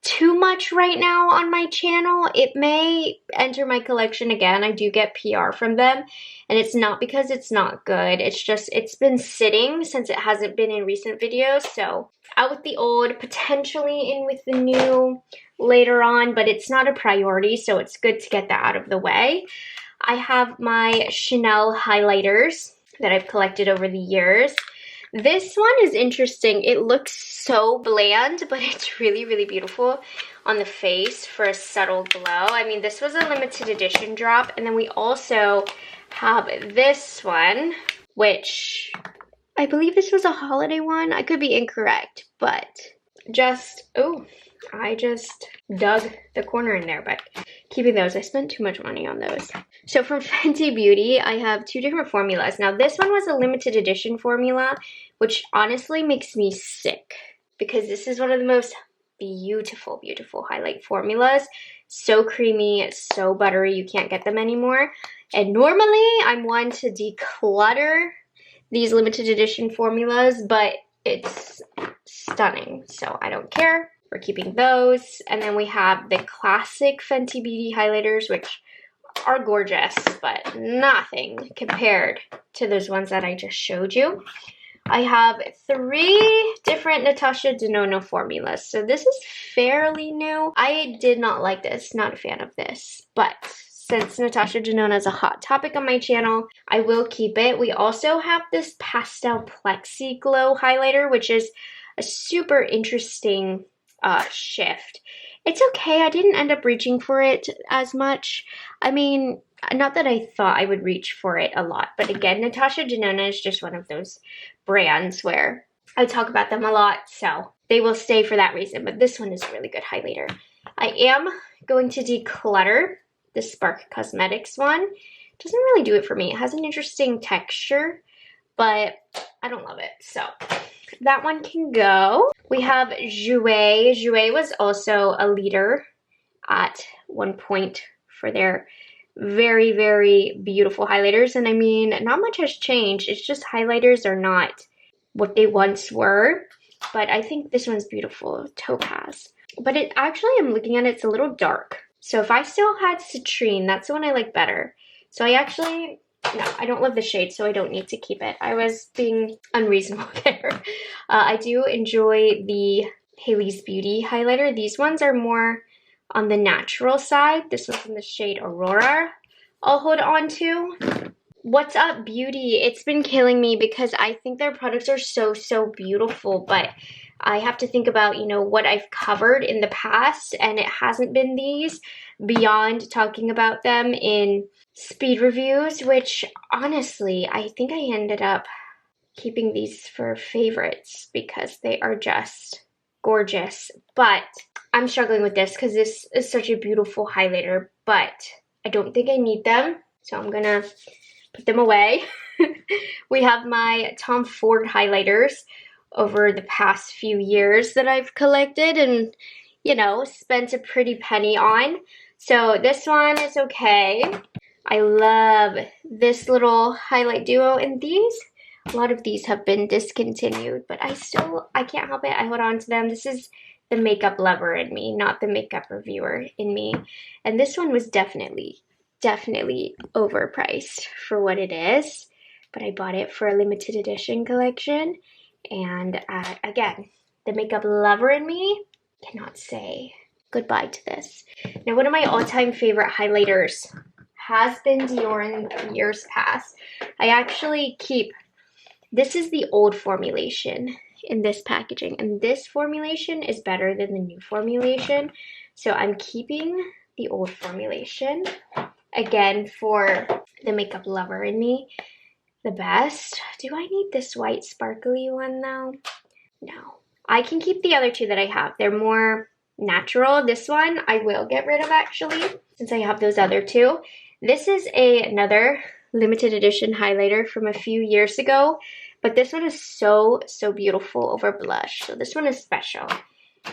Speaker 1: too much right now on my channel. It may enter my collection again. I do get PR from them, and it's not because it's not good. It's just it's been sitting since it hasn't been in recent videos. So out with the old, potentially in with the new later on, but it's not a priority, so it's good to get that out of the way. I have my Chanel highlighters that I've collected over the years. This one is interesting. It looks so bland, but it's really, really beautiful on the face for a subtle glow. I mean, this was a limited edition drop. And then we also have this one, which I believe this was a holiday one. I could be incorrect, but I just dug the corner in there, but keeping those. I spent too much money on those. So from Fenty Beauty, I have two different formulas. Now this one was a limited edition formula, which honestly makes me sick because this is one of the most beautiful, beautiful highlight formulas. So creamy, so buttery, you can't get them anymore. And normally I'm one to declutter these limited edition formulas, but it's stunning, so I don't care. We're keeping those. And then we have the classic Fenty Beauty highlighters, which are gorgeous, but nothing compared to those ones that I just showed you. I have 3 different Natasha Denona formulas. So this is fairly new. I did not like this, not a fan of this, but since Natasha Denona is a hot topic on my channel, I will keep it. We also have this Pastel Plexi Glow highlighter, which is a super interesting shift. It's okay. I didn't end up reaching for it as much. I mean, not that I thought I would reach for it a lot, but again, Natasha Denona is just one of those brands where I talk about them a lot, so they will stay for that reason. But this one is a really good highlighter. I am going to declutter the Spark Cosmetics one. It doesn't really do it for me. It has an interesting texture, but I don't love it, so that one can go. We have Jouer. Jouer was also a leader at one point for their very, very beautiful highlighters. And I mean, not much has changed. It's just highlighters are not what they once were. But I think this one's beautiful, Topaz. But it actually, I'm looking at it, it's a little dark. So if I still had Citrine, that's the one I like better. So I actually, no, I don't love the shade, so I don't need to keep it. I was being unreasonable there. I do enjoy the Hailey's Beauty highlighter. These ones are more on the natural side. This one's in the shade Aurora. I'll hold on to. What's Up Beauty? It's been killing me because I think their products are so, so beautiful, but I have to think about, you know, what I've covered in the past, and it hasn't been these beyond talking about them in speed reviews, which honestly, I think I ended up keeping these for favorites because they are just gorgeous. But I'm struggling with this because this is such a beautiful highlighter, but I don't think I need them, so I'm gonna put them away. We have my Tom Ford highlighters over the past few years that I've collected and, you know, spent a pretty penny on. So this one is okay. I love this little highlight duo, and these, a lot of these have been discontinued, but I can't help it. I hold on to them. This is the makeup lover in me, not the makeup reviewer in me. And this one was definitely overpriced for what it is, but I bought it for a limited edition collection. And again, the makeup lover in me cannot say goodbye to this. Now, one of my all-time favorite highlighters has been Dior in years past. I actually keep, this is the old formulation in this packaging, and this formulation is better than the new formulation. So I'm keeping the old formulation, again, for the makeup lover in me. The best. Do I need this white sparkly one though? No. I can keep the other two that I have. They're more natural. This one I will get rid of actually, since I have those other two. This is another limited edition highlighter from a few years ago, but this one is so, so beautiful over blush. So this one is special.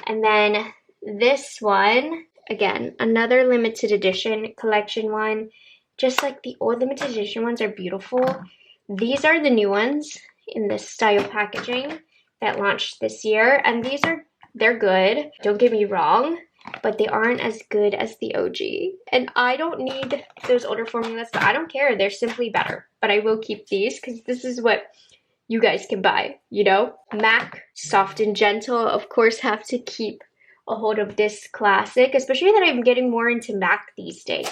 Speaker 1: And then this one, again, another limited edition collection one. Just like the old limited edition ones are beautiful. These are the new ones in this style packaging that launched this year, and these are They're good, don't get me wrong, but they aren't as good as the OG. And I don't need those older formulas, but I don't care. They're simply better. But I will keep these because this is what you guys can buy, you know? MAC, Soft and Gentle, of course, have to keep a hold of this classic, especially that I'm getting more into MAC these days.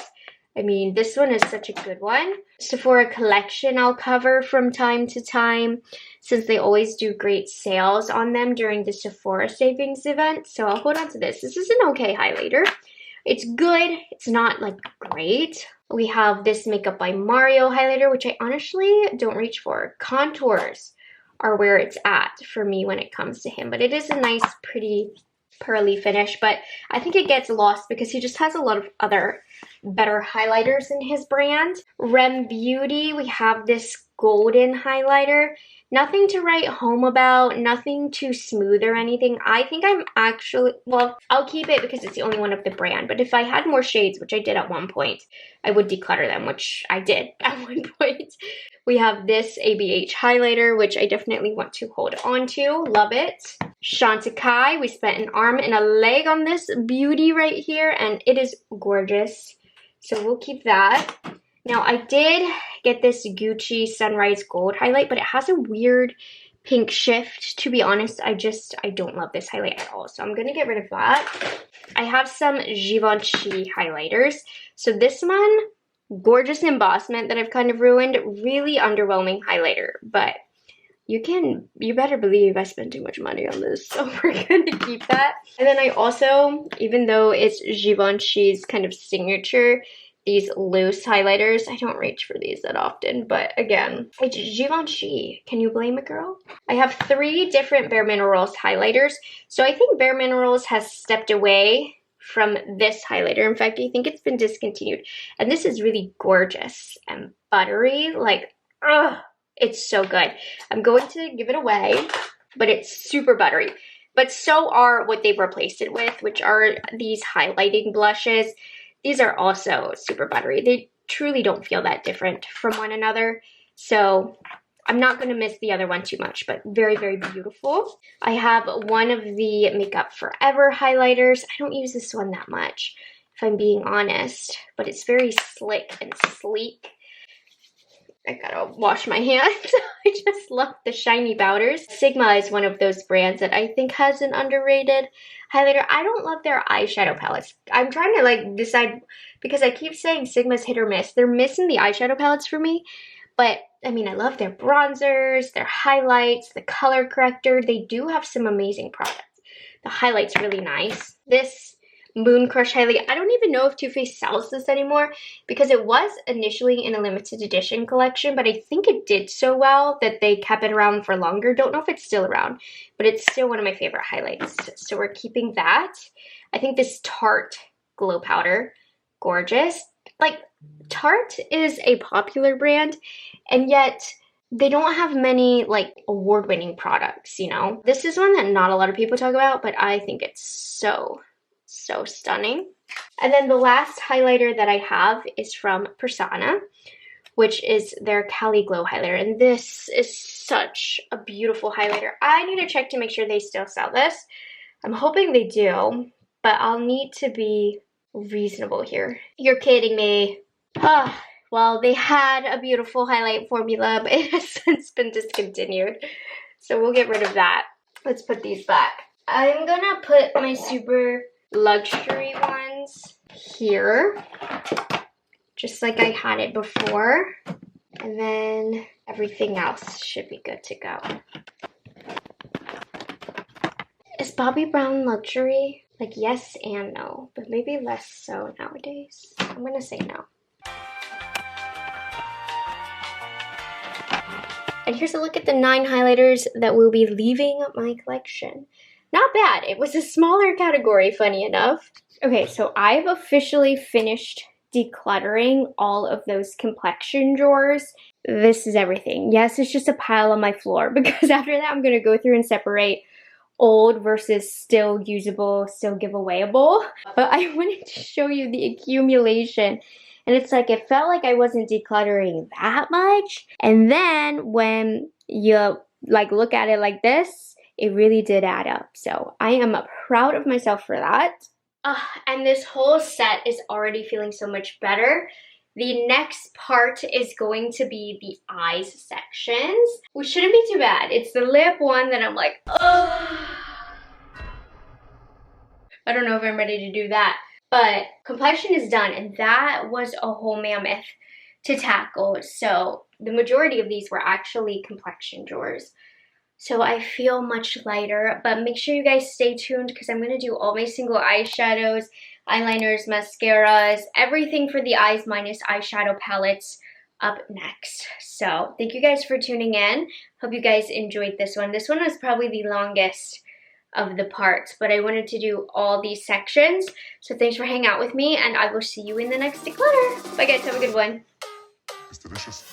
Speaker 1: I mean, this one is such a good one. Sephora Collection I'll cover from time to time since they always do great sales on them during the Sephora savings event. So I'll hold on to this. This is an okay highlighter. It's good. It's not like great. We have this Makeup by Mario highlighter, which I honestly don't reach for. Contours are where it's at for me when it comes to him. But it is a nice, pretty, pearly finish. But I think it gets lost because he just has a lot of other better highlighters in his brand. Rem Beauty, we have this golden highlighter. Nothing to write home about, nothing too smooth or anything. I think I'm actually, well, I'll keep it because it's the only one of the brand. But if I had more shades, which I did at one point, I would declutter them, which I did at one point. We have this ABH highlighter, which I definitely want to hold on to. Love it. Chantecaille, we spent an arm and a leg on this beauty right here, and it is gorgeous. So we'll keep that. Now, I did get this Gucci Sunrise Gold highlight, but it has a weird pink shift. To be honest, I don't love this highlight at all. So I'm going to get rid of that. I have some Givenchy highlighters. So this one, gorgeous embossment that I've kind of ruined. Really underwhelming highlighter, but you better believe I spent too much money on this, so we're going to keep that. And then I also, even though it's Givenchy's kind of signature, these loose highlighters, I don't reach for these that often, but again, it's Givenchy. Can you blame a girl? I have 3 different Bare Minerals highlighters. So I think Bare Minerals has stepped away from this highlighter. In fact, I think it's been discontinued. And this is really gorgeous and buttery. Like, ugh, it's so good. I'm going to give it away, but it's super buttery. But so are what they've replaced it with, which are these highlighting blushes. These are also super buttery. They truly don't feel that different from one another. So I'm not going to miss the other one too much, but very, very beautiful. I have one of the Makeup Forever highlighters. I don't use this one that much, if I'm being honest, but it's very slick and sleek. I gotta wash my hands. I just love the shiny powders. Sigma is one of those brands that I think has an underrated highlighter. I don't love their eyeshadow palettes. I'm trying to like decide, because I keep saying Sigma's hit or miss. They're missing the eyeshadow palettes for me. But I mean, I love their bronzers, their highlights, the color corrector. They do have some amazing products. The highlight's really nice. This Moon Crush highlight, I don't even know if Too Faced sells this anymore because it was initially in a limited edition collection, but I think it did so well that they kept it around for longer. Don't know if it's still around, but it's still one of my favorite highlights. So we're keeping that. I think this Tarte Glow Powder, gorgeous. Like, Tarte is a popular brand, and yet they don't have many like award-winning products, you know? This is one that not a lot of people talk about, but I think it's so stunning. And then the last highlighter that I have is from Persona, which is their Cali Glow highlighter. And this is such a beautiful highlighter. I need to check to make sure they still sell this. I'm hoping they do, but I'll need to be reasonable here. You're kidding me. Well, they had a beautiful highlight formula, but it has since been discontinued. So we'll get rid of that. Let's put these back. I'm gonna put my super luxury ones here, just like I had it before, and then everything else should be good to go. Is Bobbi Brown luxury? Like, yes and no, but maybe less so nowadays. I'm gonna say no. And here's a look at the 9 highlighters that will be leaving my collection. Not bad. It was a smaller category, funny enough. Okay, so I've officially finished decluttering all of those complexion drawers. This is everything. Yes, it's just a pile on my floor because after that I'm going to go through and separate old versus still usable, still giveawayable. But I wanted to show you the accumulation. And it's like, it felt like I wasn't decluttering that much. And then when you like look at it like this, it really did add up. So I am proud of myself for that. And this whole set is already feeling so much better. The next part is going to be the eyes sections, which shouldn't be too bad. It's the lip one that I'm like, oh, I don't know if I'm ready to do that. But complexion is done, and that was a whole mammoth to tackle. So the majority of these were actually complexion drawers. So I feel much lighter, but make sure you guys stay tuned because I'm going to do all my single eyeshadows, eyeliners, mascaras, everything for the eyes minus eyeshadow palettes up next. So thank you guys for tuning in. Hope you guys enjoyed this one. This one was probably the longest of the parts, but I wanted to do all these sections. So thanks for hanging out with me, and I will see you in the next declutter. Bye guys, have a good one. It's delicious.